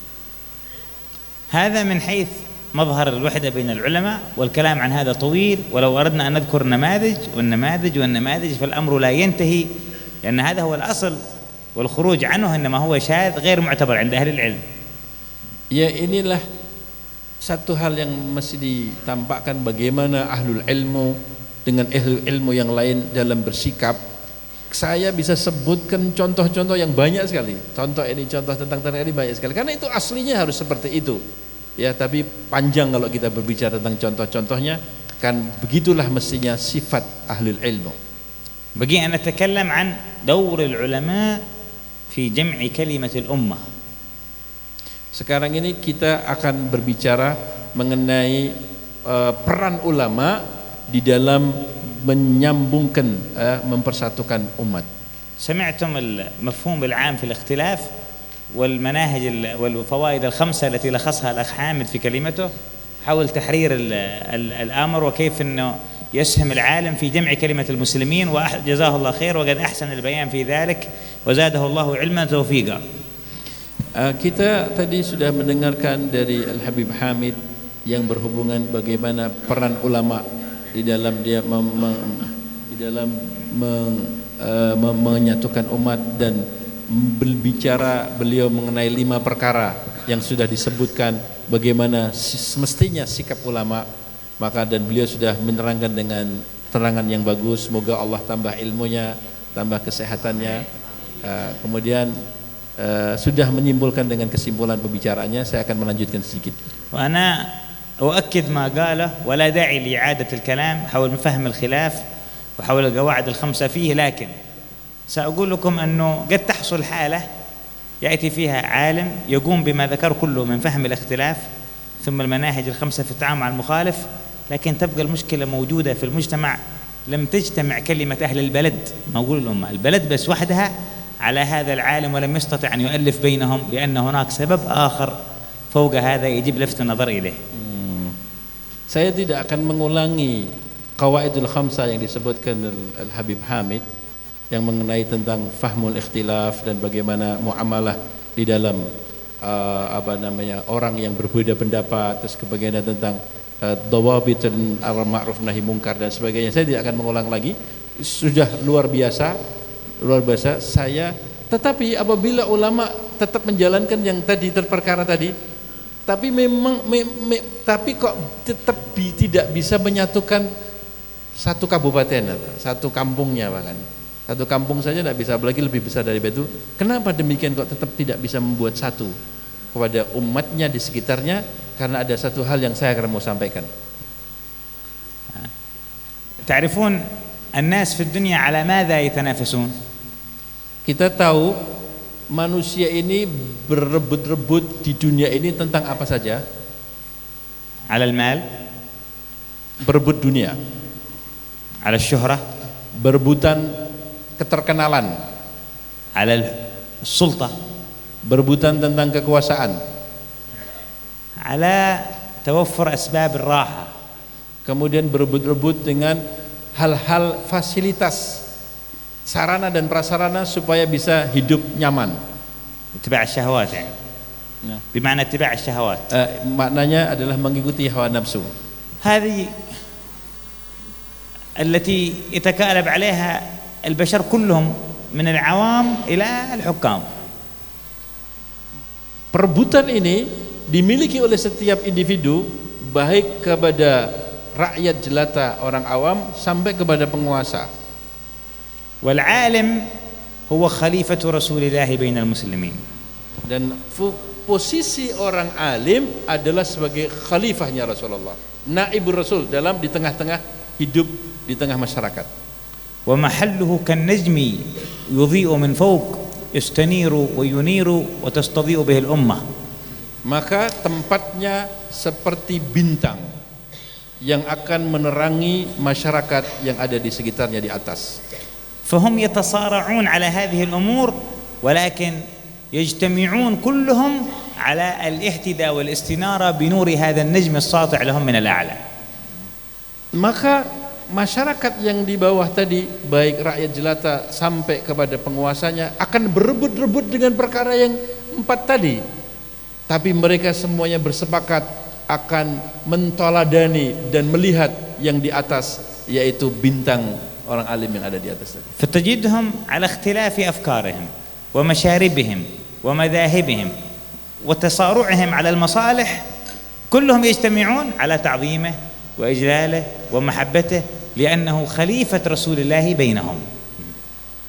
هذا من حيث مظهر الوحدة بين العلماء، والكلام عن هذا طويل، ولو أردنا أن نذكر والنماذج فالأمر لا ينتهي، لأن هذا هو الأصل، والخروج عنه إنما هو شاذ غير معتبر عند أهل العلم. Ya, inilah satu hal yang mesti ditampakkan bagaimana ahlul ilmu dengan ahlul ilmu yang lain dalam bersikap. Saya bisa sebutkan contoh-contoh yang banyak sekali. Contoh ini, contoh tentang ini banyak sekali. Karena itu aslinya harus seperti itu. Ya, tapi panjang kalau kita berbicara tentang contoh-contohnya. Kan begitulah mestinya sifat ahlul ilmu. بقي أن نتكلم عن دور العلماء في جمع كلمة الأمة. Sekarang ini kita akan berbicara mengenai peran ulama di dalam menyambungkan, mempersatukan umat. سمعتم المفهوم العام في الاختلاف والمناهج والفوائد الخمسة التي لخصها الأخ حامد في كلمته حول تحرير الأمر وكيف أنه يسهم العالم في جمع كلمة المسلمين وجزاه الله خير وقد أحسن البيان في ذلك وزاده الله علما توفيقا. Kita tadi sudah mendengarkan dari Al-Habib Hamid yang berhubungan bagaimana peran ulama di dalam dia menyatukan umat dan berbicara beliau mengenai 5 perkara yang sudah disebutkan bagaimana semestinya sikap ulama. Maka dan beliau sudah menerangkan dengan terangan yang bagus. Semoga Allah tambah ilmunya, tambah kesehatannya. Kemudian sudah menyimpulkan dengan kesimpulan pembicaraannya. Saya akan melanjutkan sedikit. وأنا أؤكد ما قاله ولا داعي لإعادة الكلام حول فهم الخلاف وحول القواعد الخمسة فيه، لكن سأقول لكم أنه قد تحصل حالة يأتي فيها عالم يقوم بما ذكر كله من فهم الاختلاف ثم المناهج الخمسة في التعامل مع المخالف، لكن تبقى المشكلة موجودة في المجتمع. لم تجتمع كلمة أهل البلد، ما أقول الأمة، البلد بس وحدها على هذا العالم، ولم يستطع أن يؤلف بينهم لأن هناك سبب آخر فوق هذا يجب لفت النظر إليه. Saya tidak akan mengulangi qawaidul khamsah yang disebutkan Al-Habib Hamid yang mengenai tentang fahmul ikhtilaf dan bagaimana muamalah di dalam orang yang berbeda pendapat, terus kebagian tentang dawabitun al-ma'ruf nahi mungkar dan sebagainya. Saya tidak akan mengulang lagi, sudah luar biasa saya. Tetapi apabila ulama tetap menjalankan yang tadi terperkara tadi, tapi memang tapi kok tetap tidak bisa menyatukan satu kabupaten, satu kampungnya, bahkan satu kampung saja tidak bisa, apalagi lebih besar dari itu. Kenapa demikian kok tetap tidak bisa membuat satu kepada umatnya di sekitarnya? Karena ada satu hal yang saya akan mau sampaikan. تعرفون الناس في الدنيا على ماذا يتنافسون؟ Kita tahu manusia ini berebut-rebut di dunia ini tentang apa saja? على المال، berebut dunia. على الشهرة، berebutan keterkenalan. على السلطة، berebutan tentang kekuasaan. على توفر أسباب الراحة، kemudian berebut-rebut dengan hal-hal fasilitas, sarana dan prasarana supaya bisa hidup nyaman. اتباع الشهوات يعني. بمعنى اتباع الشهوات. Maknanya adalah mengikuti hawa nafsu. هذه التي يتكالب عليها البشر كلهم من العوام إلى الحكام. Perebutan ini dimiliki oleh setiap individu, baik kepada rakyat jelata orang awam sampai kepada penguasa. والعالم هو خليفة رسول الله بين المسلمين. Dan posisi orang alim adalah sebagai khalifahnya Rasulullah, naibur Rasul dalam di tengah-tengah hidup di tengah masyarakat. ومحله كالنجم يضيء من فوق يستنير وينير وتستضيء به الأمة. Maka tempatnya seperti bintang yang akan menerangi masyarakat yang ada di sekitarnya di atas. فهم يتصارعون على هذه الأمور ولكن يجتمعون كلهم على الاهتداء والاستنارة بنور هذا النجم الساطع لهم من الأعلى. Maka masyarakat yang di bawah tadi, baik rakyat jelata sampai kepada penguasanya, akan berebut-rebut dengan perkara yang 4 tadi. Tapi mereka semuanya bersepakat akan mentoladani dan melihat yang di atas, yaitu bintang orang alim yang ada di atas tadi. فتجدهم على اختلاف أفكارهم ومشاربهم ومذاهبهم وتصارعهم على المصالح كلهم يجتمعون على تعظيمه وإجلاله ومحبته لأنه خليفة رسول الله بينهم.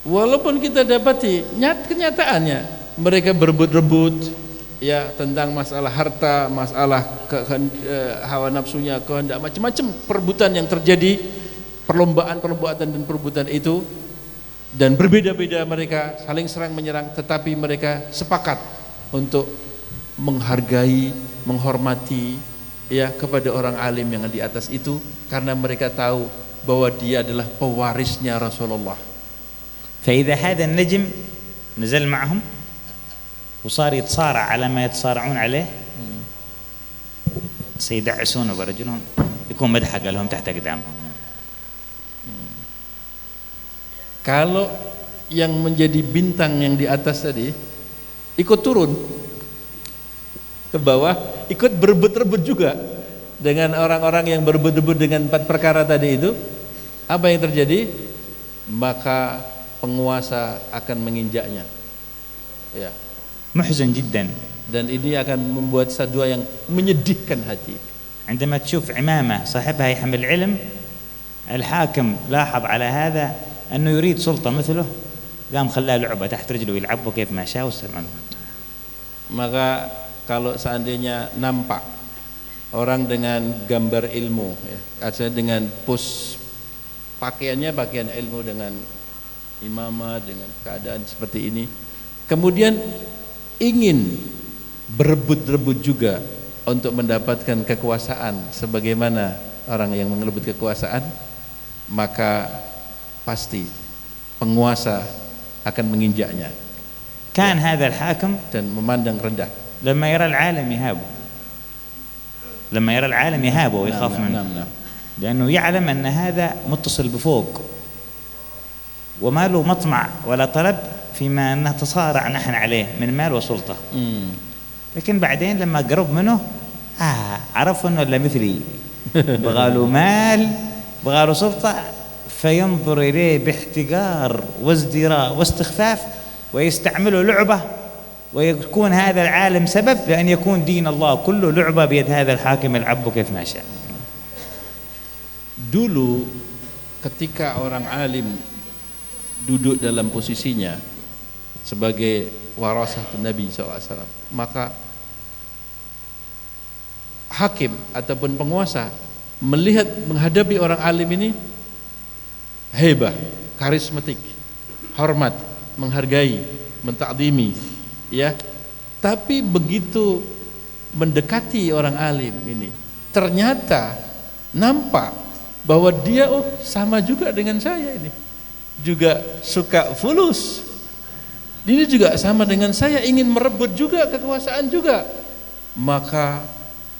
Walaupun kita dapati kenyataannya mereka berebut-rebut ya tentang masalah harta, masalah hawa nafsunya, kehendak, macam-macam perebutan yang terjadi, perlombaan dan perebutan itu, dan berbeda-beda mereka saling serang menyerang, tetapi mereka sepakat untuk menghargai, menghormati ya kepada orang alim yang di atas itu, karena mereka tahu bahwa dia adalah pewarisnya Rasulullah. فإذا هذا النجم نزل معهم وصار يتصارع على ما يتصارعون عليه سيدعسونه برجلهم يكون مدحق لهم تحت أقدامهم. Kalau yang menjadi bintang yang di atas tadi ikut turun ke bawah, ikut berebut-rebut juga dengan orang-orang yang berebut-rebut dengan 4 perkara tadi itu, apa yang terjadi? Maka penguasa akan menginjaknya. Ya. محزن جدا. Dan ini akan membuat sadua yang menyedihkan hati. عندما تشوف عمامة صاحبها يحمل علم، الحاكم لاحظ على هذا أنه يريد سلطة مثله، قام خلاه لعبة تحت رجله يلعبه كيف ما شاء واستمع. Maka kalau seandainya nampak orang dengan gambar ilmu, ya, artinya dengan pakaiannya pakaian ilmu dengan imamah, dengan keadaan seperti ini, kemudian ingin berebut-rebut juga untuk mendapatkan kekuasaan sebagaimana orang yang mengerebut kekuasaan, maka pasti penguasa akan menginjaknya. كان هذا الحاكم dan memandang rendah لما يرى العالم يهابه، لما يرى العالم يهابه ويخاف منه، لأنه يعلم أن هذا متصل بفوق وما له مطمع ولا طلب فيما نتصارع نحن عليه من مال وسلطة. لكن بعدين لما قرب منه عرف أنه لا مثلي، بغاله مال بغاله سلطة، فينظر إليه باحتقار وازدراء واستخفاف ويستعمله لعبة، ويكون هذا العالم سبب لأن يكون دين الله كله لعبة بيد هذا الحاكم يلعبه كيف ما شاء. Dulu ketika orang alim duduk dalam posisinya sebagai warasah Nabi SAW, maka hakim ataupun penguasa melihat menghadapi orang alim ini hebah, karismatik, hormat, menghargai, mentakdimi, ya. Tapi begitu mendekati orang alim ini, ternyata nampak bahwa dia sama juga dengan saya ini, juga suka fulus, ini juga sama dengan saya, ingin merebut juga kekuasaan juga. Maka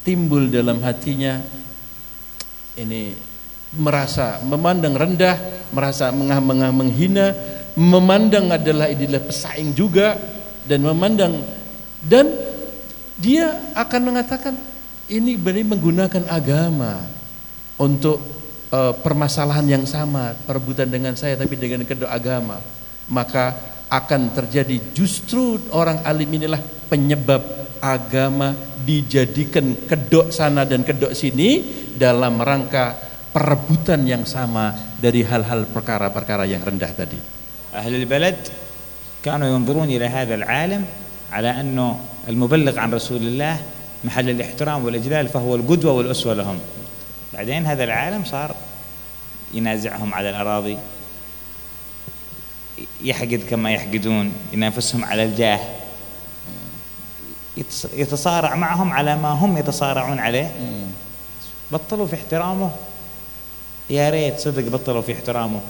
timbul dalam hatinya ini merasa memandang rendah, merasa mengah-mengah, menghina, memandang adalah pesaing juga, dan memandang, dan dia akan mengatakan ini berarti menggunakan agama untuk permasalahan yang sama, perebutan dengan saya tapi dengan kedua agama. Maka akan terjadi justru orang alim inilah penyebab agama dijadikan kedok sana dan kedok sini dalam rangka perebutan yang sama dari hal-hal perkara-perkara yang rendah tadi. أهل البلد كانوا ينظرون إلى هذا العالم على أنه المبلغ عن رسول الله محل الاحترام والإجلال، فهو القدوة والأسوة لهم. بعدين هذا العالم صار ينازعهم على الأراضي، يحقد كما يحقدون، ينافسهم على الجاه، يتصارع معهم على ما هم يتصارعون عليه. بطلوا في احترامه، يا ريت صدق بطلوا في احترامه،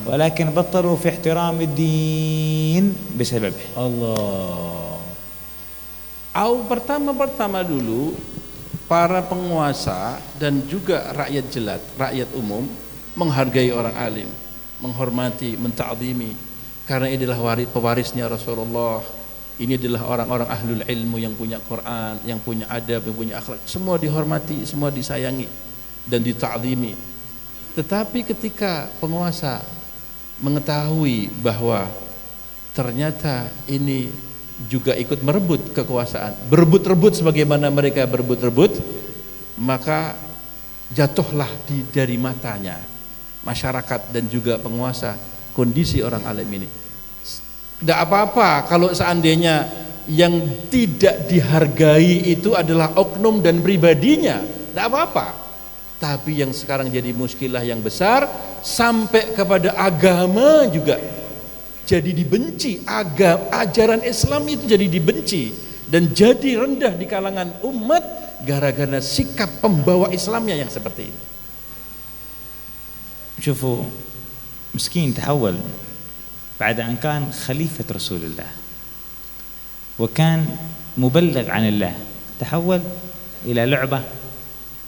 ولكن بطلوا في احترام الدين بسببه. Allah. Pertama dulu para penguasa dan juga rakyat jelat, rakyat umum menghargai orang alim, menghormati, mentakdimi, karena ini adalah pewarisnya Rasulullah. Ini adalah orang-orang ahlul ilmu yang punya Quran, yang punya adab, yang punya akhlak. Semua dihormati, semua disayangi dan ditakdimi. Tetapi ketika penguasa mengetahui bahwa ternyata ini juga ikut merebut kekuasaan, berebut-rebut sebagaimana mereka berebut-rebut, maka jatuhlah dari matanya masyarakat dan juga penguasa kondisi orang alim ini. Tidak apa-apa kalau seandainya yang tidak dihargai itu adalah oknum dan pribadinya, tidak apa-apa. Tapi yang sekarang jadi muskilah yang besar, sampai kepada agama juga jadi dibenci. Ajaran Islam itu jadi dibenci dan jadi rendah di kalangan umat gara-gara sikap pembawa Islamnya yang seperti ini. شوفوا مسكين تحول بعد أن كان خليفة رسول الله وكان مبلغ عن الله، تحول إلى لعبة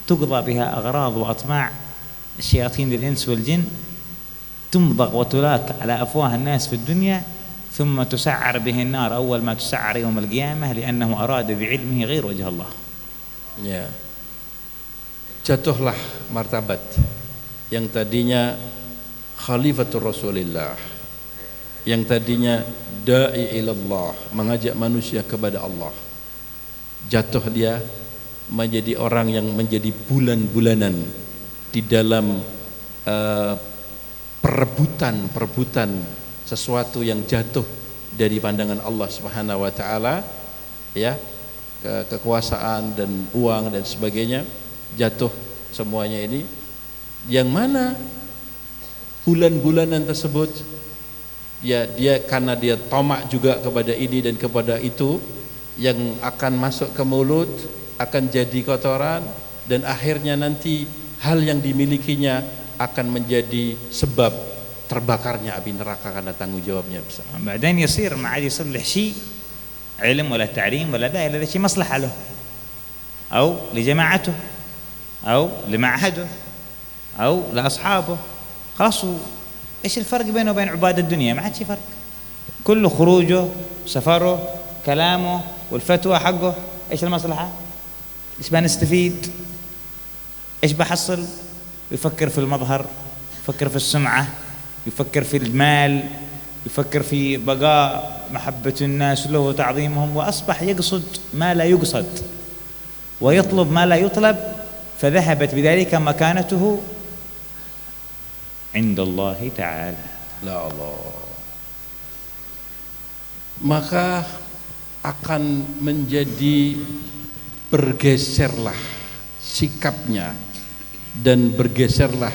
تقضى بها أغراض وأطماع الشياطين الإنس والجن، تمضغ وتلاك على أفواه الناس في الدنيا ثم تسعر به النار أول ما تسعر يوم القيامة لأنه أراد بعلمه غير وجه الله. Ya, jatuhlah martabat yang tadinya khalifatul Rasulillah, yang tadinya da'i ilallah, mengajak manusia kepada Allah. Jatuh dia menjadi orang yang menjadi bulan-bulanan di dalam perebutan sesuatu yang jatuh dari pandangan Allah Subhanahu wa taala, ya, kekuasaan dan uang dan sebagainya, jatuh semuanya ini. Yang mana bulan-bulanan tersebut, ya dia karena dia tamak juga kepada ini dan kepada itu, yang akan masuk ke mulut akan jadi kotoran, dan akhirnya nanti hal yang dimilikinya akan menjadi sebab terbakarnya api neraka karena tanggung jawabnya besar. بعدين يصير ما عاد يصلح شيء علم ولا تعليم ولا ده إلا شيء مصلحة له أو لجماعته أو لمعهده أو لأصحابه، خلاص. إيش الفرق بينه وبين عباد الدنيا؟ ما عاد شي فرق. كل خروجه سفره كلامه والفتوى حقه إيش المصلحة؟ إيش بنستفيد؟ إيش بحصل؟ يفكر في المظهر، يفكر في السمعة، يفكر في المال، يفكر في بقاء محبة الناس له وتعظيمهم، وأصبح يقصد ما لا يقصد ويطلب ما لا يطلب، فذهبت بذلك مكانته عند الله تعالى. La Allah. Maka akan menjadi bergeserlah sikapnya dan bergeserlah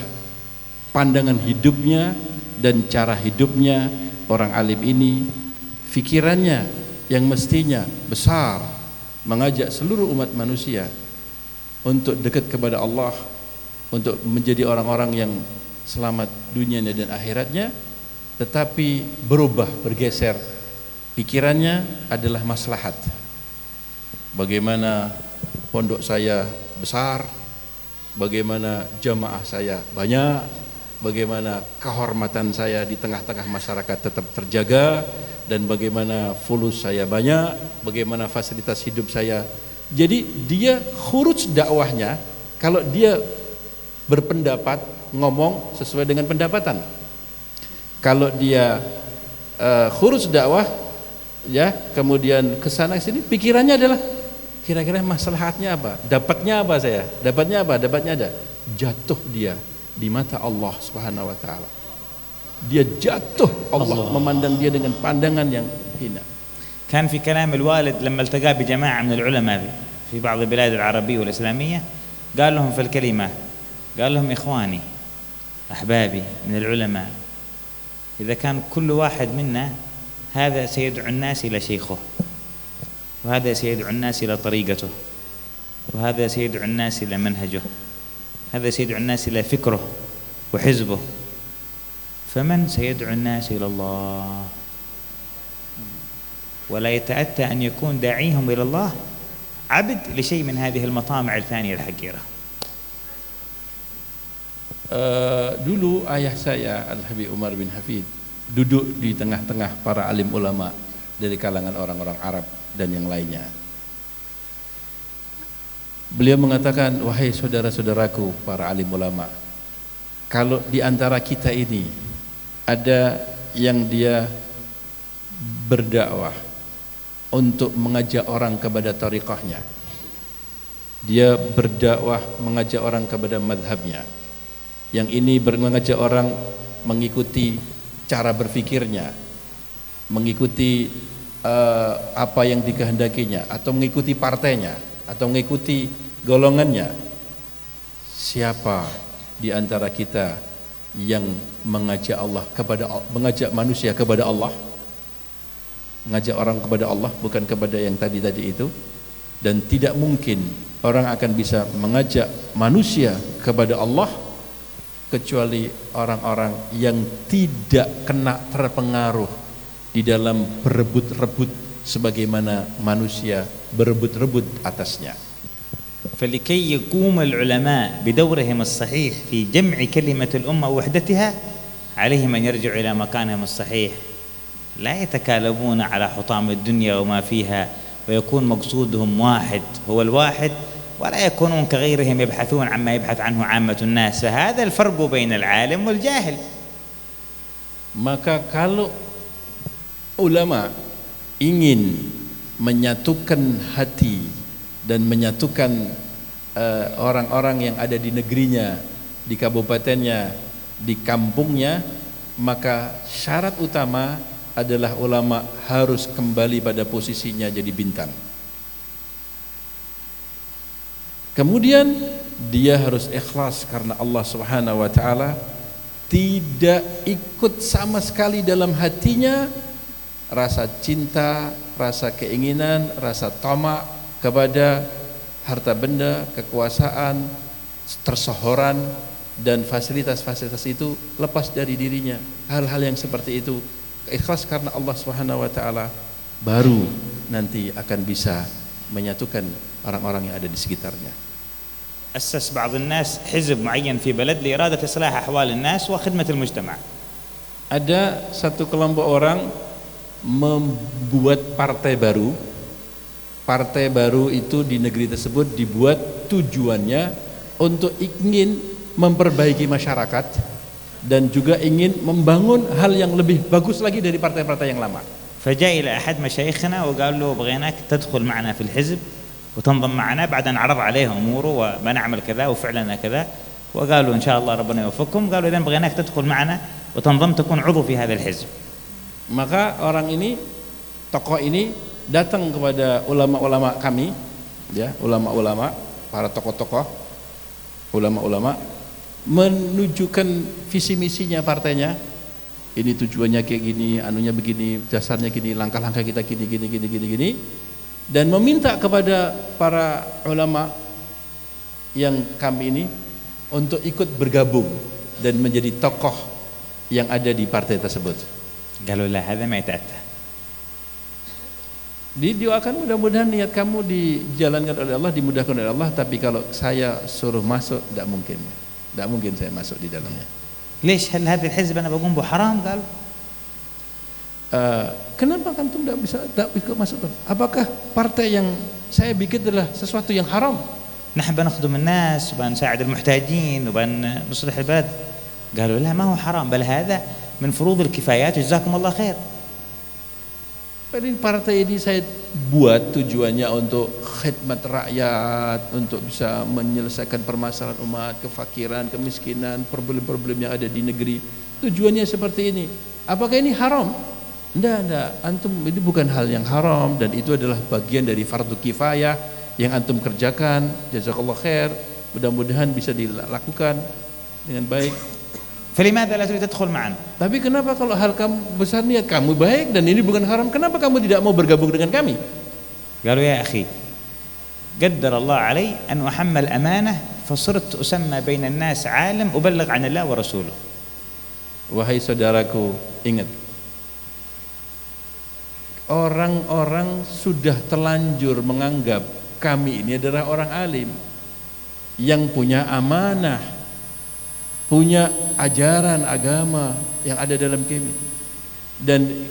pandangan hidupnya dan cara hidupnya orang alim ini. Pikirannya yang mestinya besar, mengajak seluruh umat manusia untuk dekat kepada Allah, untuk menjadi orang-orang yang selamat dunianya dan akhiratnya, tetapi berubah, bergeser. Pikirannya adalah maslahat. Bagaimana pondok saya besar, bagaimana jamaah saya banyak, bagaimana kehormatan saya di tengah-tengah masyarakat tetap terjaga, dan bagaimana fulus saya banyak, bagaimana fasilitas hidup saya. Jadi dia khuruj dakwahnya, kalau dia berpendapat, ngomong sesuai dengan pendapatan. Kalau dia khuruj dakwah, ya, kemudian kesana sini, pikirannya adalah kira-kira maslahatnya apa, dapatnya apa saya, dapatnya apa, dapatnya ada. Jatuh dia di mata Allah Subhanahu wa taala. Dia jatuh, Allah memandang dia dengan pandangan yang hina. كان في كلام الوالد لما التقى بجماعة من العلماء في بعض البلاد العربية والإسلامية، قال لهم في الكلمة، قال لهم إخواني أحبابي من العلماء، إذا كان كل واحد منا هذا سيدعو الناس إلى شيخه، وهذا سيدعو الناس إلى طريقته، وهذا سيدعو الناس إلى منهجه، هذا سيدعو الناس إلى فكره وحزبه، فمن سيدعو الناس إلى الله؟ ولا يتأتى أن يكون داعيهم إلى الله عبد لشيء من هذه المطامع الثانية الحقيرة. Dulu ayah saya Al-Habib Umar bin Hafid duduk di tengah-tengah para alim ulama dari kalangan orang-orang Arab dan yang lainnya. Beliau mengatakan, wahai saudara-saudaraku para alim ulama, kalau di antara kita ini ada yang dia berdakwah untuk mengajak orang kepada tariqahnya, dia berdakwah mengajak orang kepada madhabnya. Yang ini mengajak orang mengikuti cara berfikirnya, mengikuti apa yang dikehendakinya, atau mengikuti partainya, atau mengikuti golongannya. Siapa di antara kita yang mengajak mengajak manusia kepada Allah, mengajak orang kepada Allah, bukan kepada yang tadi itu? Dan tidak mungkin orang akan bisa mengajak manusia kepada Allah kecuali orang-orang yang tidak kena terpengaruh di dalam berebut-rebut sebagaimana manusia berebut-rebut atasnya. فلكي يقوم العلماء بدورهم الصحيح في جمع كلمة الأمة ووحدتها عليهم أن يرجعوا إلى مكانهم الصحيح، لا يتكالبون على حطام الدنيا وما فيها، ويكون مقصودهم واحد هو الواحد، ولا يكونون كغيرهم يبحثون عما يبحث عنه عامة الناس. فهذا الفرق بين العالم والجاهل. Maka kalau ulama ingin menyatukan hati dan menyatukan orang-orang yang ada di negerinya, di kabupatennya, di kampungnya, maka syarat utama adalah ulama harus kembali pada posisinya jadi bintang. Kemudian dia harus ikhlas karena Allah Subhanahu wa taala, tidak ikut sama sekali dalam hatinya rasa cinta, rasa keinginan, rasa tamak kepada harta benda, kekuasaan, tersohoran dan fasilitas-fasilitas itu lepas dari dirinya. Hal-hal yang seperti itu ikhlas karena Allah Subhanahu wa taala, baru nanti akan bisa menyatukan orang-orang yang ada di sekitarnya. أسس بعض الناس حزب معين في بلد لإرادة إصلاح أحوال الناس وخدمة المجتمع. Ada satu kelompok orang membuat partai baru. Partai baru itu di negeri tersebut dibuat tujuannya untuk ingin memperbaiki masyarakat dan juga ingin membangun hal yang lebih bagus lagi dari partai-partai yang lama. فجاء إلى أحد مشايخنا وقال له بغيناك تدخل معنا في الحزب وتنضم معنا، بعد أن عرض عليه أموره وبنعمل كذا وفعلنا كذا، وقالوا إن شاء الله ربنا يوفقكم، قالوا إذن بغيناك تدخل معنا وتنضم تكون عضو في هذا الحزب. Maka orang ini, tokoh ini datang kepada ulama-ulama kami, ya, ulama-ulama, para tokoh-tokoh, ulama-ulama, menunjukkan visi misinya partainya. Ini tujuannya kayak gini, anunya begini, dasarnya gini, langkah-langkah kita gini, dan meminta kepada para ulama yang kami ini untuk ikut bergabung dan menjadi tokoh yang ada di partai tersebut. قالوا لا هذا ما يتأتى. Didoakan mudah-mudahan niat kamu dijalankan oleh Allah, dimudahkan oleh Allah, tapi kalau saya suruh masuk tidak mungkin saya masuk di dalamnya. ليش هل هذا الحزب أنا بقوم بحرام؟ قال kenapa antum tidak bisa masuk? Apakah partai yang saya bikin adalah sesuatu yang haram? نحن بنخدم الناس وبنساعد المحتاجين وبنصلح البلد. قالوا لا ما هو حرام، بل هذا من فروض الكفايات جزاكم الله خير. Jadi partai ini saya buat tujuannya untuk khidmat rakyat, untuk bisa menyelesaikan permasalahan umat, kefakiran, kemiskinan, problem-problem yang ada di negeri. Tujuannya seperti ini. Apakah ini haram? Enggak. Antum, ini bukan hal yang haram, dan itu adalah bagian dari fardu kifayah yang antum kerjakan. Jazakallah khair. Mudah-mudahan bisa dilakukan dengan baik. فلماذا لا تريد تدخل معنا؟ Tapi kenapa kalau hal kamu besar, niat kamu baik dan ini bukan haram, kenapa kamu tidak mau bergabung dengan kami? قالوا يا أخي قدر الله علي أن أحمل أمانة فصرت أسمى بين الناس عالم أبلغ عن الله ورسوله. Wahai saudaraku, ingat, orang-orang sudah telanjur menganggap kami ini adalah orang alim yang punya amanah, punya ajaran agama yang ada dalam kami. Dan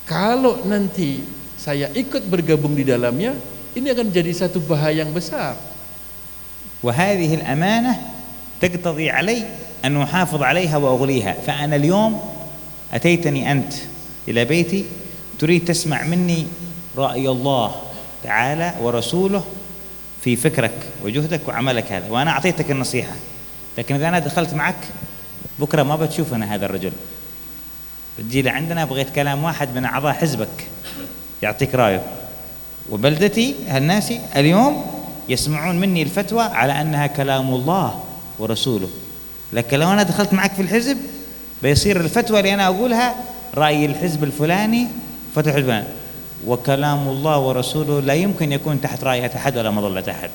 kalau nanti saya ikut bergabung di dalamnya, ini akan jadi satu bahaya yang besar. وهذه الأمانة تقتضي علي أن أحافظ عليها وأغليها. فأنا اليوم أتيتني أنت إلى بيتي تريد تسمع مني رأي الله تعالى ورسوله في فكرك وجهدك وعملك هذا، وأنا أعطيتك النصيحة، لكن إذا أنا دخلت معك بكرة ما بتشوف أنا هذا الرجل، بتجي لعندنا بغيت كلام واحد من أعضاء حزبك يعطيك رأيه، وبلدتي هالناسي اليوم يسمعون مني الفتوى على أنها كلام الله ورسوله، لكن لو أنا دخلت معك في الحزب بيصير الفتوى اللي أنا أقولها رأي الحزب الفلاني فتوى الحزب الفلاني، وكلام الله ورسوله لا يمكن يكون تحت راية أحد ولا مظلة أحد.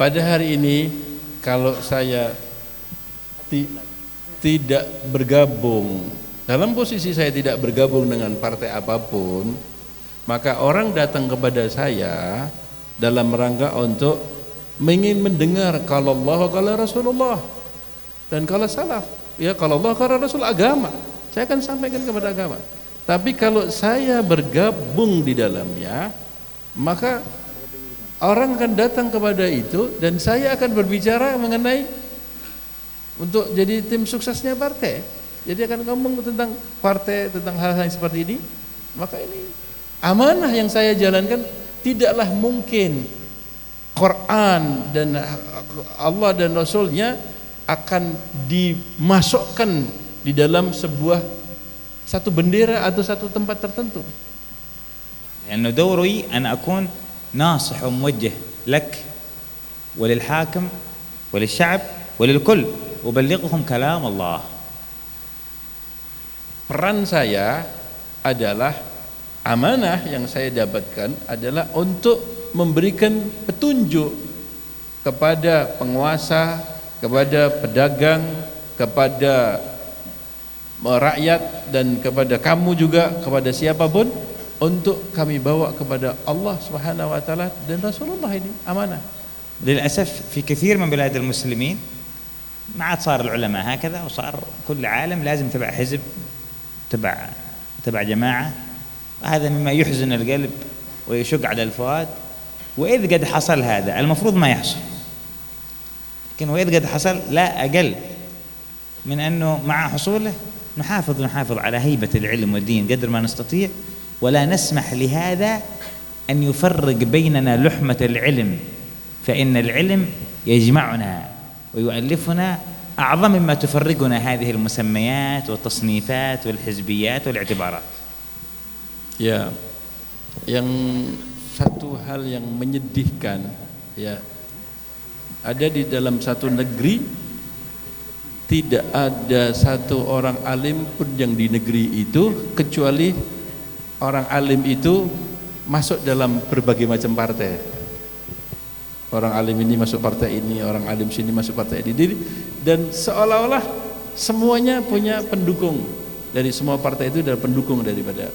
Pada hari ini kalau saya tidak bergabung, dalam posisi saya tidak bergabung dengan partai apapun, maka orang datang kepada saya dalam rangka untuk ingin mendengar kalau Allah kalau Rasulullah dan kalau salaf, ya kalau Allah kalau Rasul agama, saya akan sampaikan kepada agama. Tapi kalau saya bergabung di dalamnya, maka orang akan datang kepada itu dan saya akan berbicara mengenai untuk jadi tim suksesnya partai. Jadi akan ngomong tentang partai, tentang hal-hal yang seperti ini. Maka ini amanah yang saya jalankan. Tidaklah mungkin Quran dan Allah dan Rasulnya akan dimasukkan di dalam sebuah satu bendera atau satu tempat tertentu. لأنه دوري أن أكون ناصح وموجه لك وللحاكم وللشعب وللكل أبلغهم كلام الله. Peran saya adalah amanah yang saya dapatkan adalah untuk memberikan petunjuk kepada penguasa, kepada pedagang, kepada rakyat dan kepada kamu juga, kepada siapapun, untuk kami bawa kepada Allah Subhanahu wa taala dan Rasulullah. Ini amanah. للأسف في كثير من بلاد المسلمين ما عاد صار العلماء هكذا، وصار كل عالم لازم تبع حزب تبع جماعة. هذا مما يحزن القلب ويشق على الفؤاد. وإذ قد حصل هذا المفروض ما يحصل، لكن وإذ قد حصل لا أقل من أنه مع حصوله نحافظ على هيبة العلم والدين قدر ما نستطيع، ولا نسمح لهذا أن يفرق بيننا لحمة العلم، فإن العلم يجمعنا ويؤلفنا أعظم مما تفرقنا هذه المسميات والتصنيفات والحزبيات والاعتبارات. Ya, yang satu hal yang menyedihkan, ya, ada di dalam satu negeri tidak ada satu orang alim pun yang di negeri itu kecuali orang alim itu masuk dalam berbagai macam partai. Orang alim ini masuk partai ini, orang alim sini masuk partai ini, dan seolah-olah semuanya punya pendukung. Dari semua partai itu adalah pendukung daripada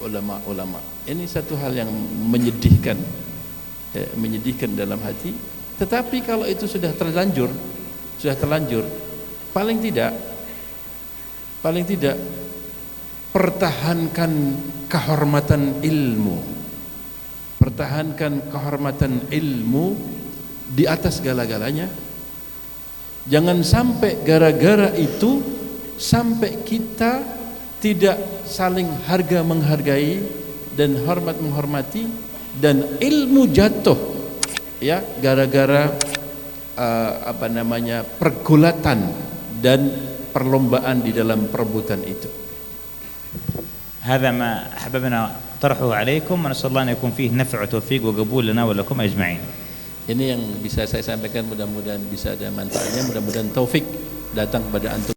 ulama-ulama. Ini satu hal yang menyedihkan, menyedihkan dalam hati. Tetapi kalau itu sudah terlanjur, paling tidak pertahankan kehormatan ilmu, di atas segala-galanya. Jangan sampai gara-gara itu sampai kita tidak saling harga menghargai dan hormat menghormati, dan ilmu jatuh, ya, gara-gara pergulatan dan perlombaan di dalam perebutan itu. هذا ما أحببنا طرحه عليكم، ونسأل الله أن يكون فيه نفع وتوفيق وقبول لنا ولكم أجمعين. Ini yang bisa saya sampaikan, mudah-mudahan bisa ada manfaatnya, mudah-mudahan taufik datang kepada antum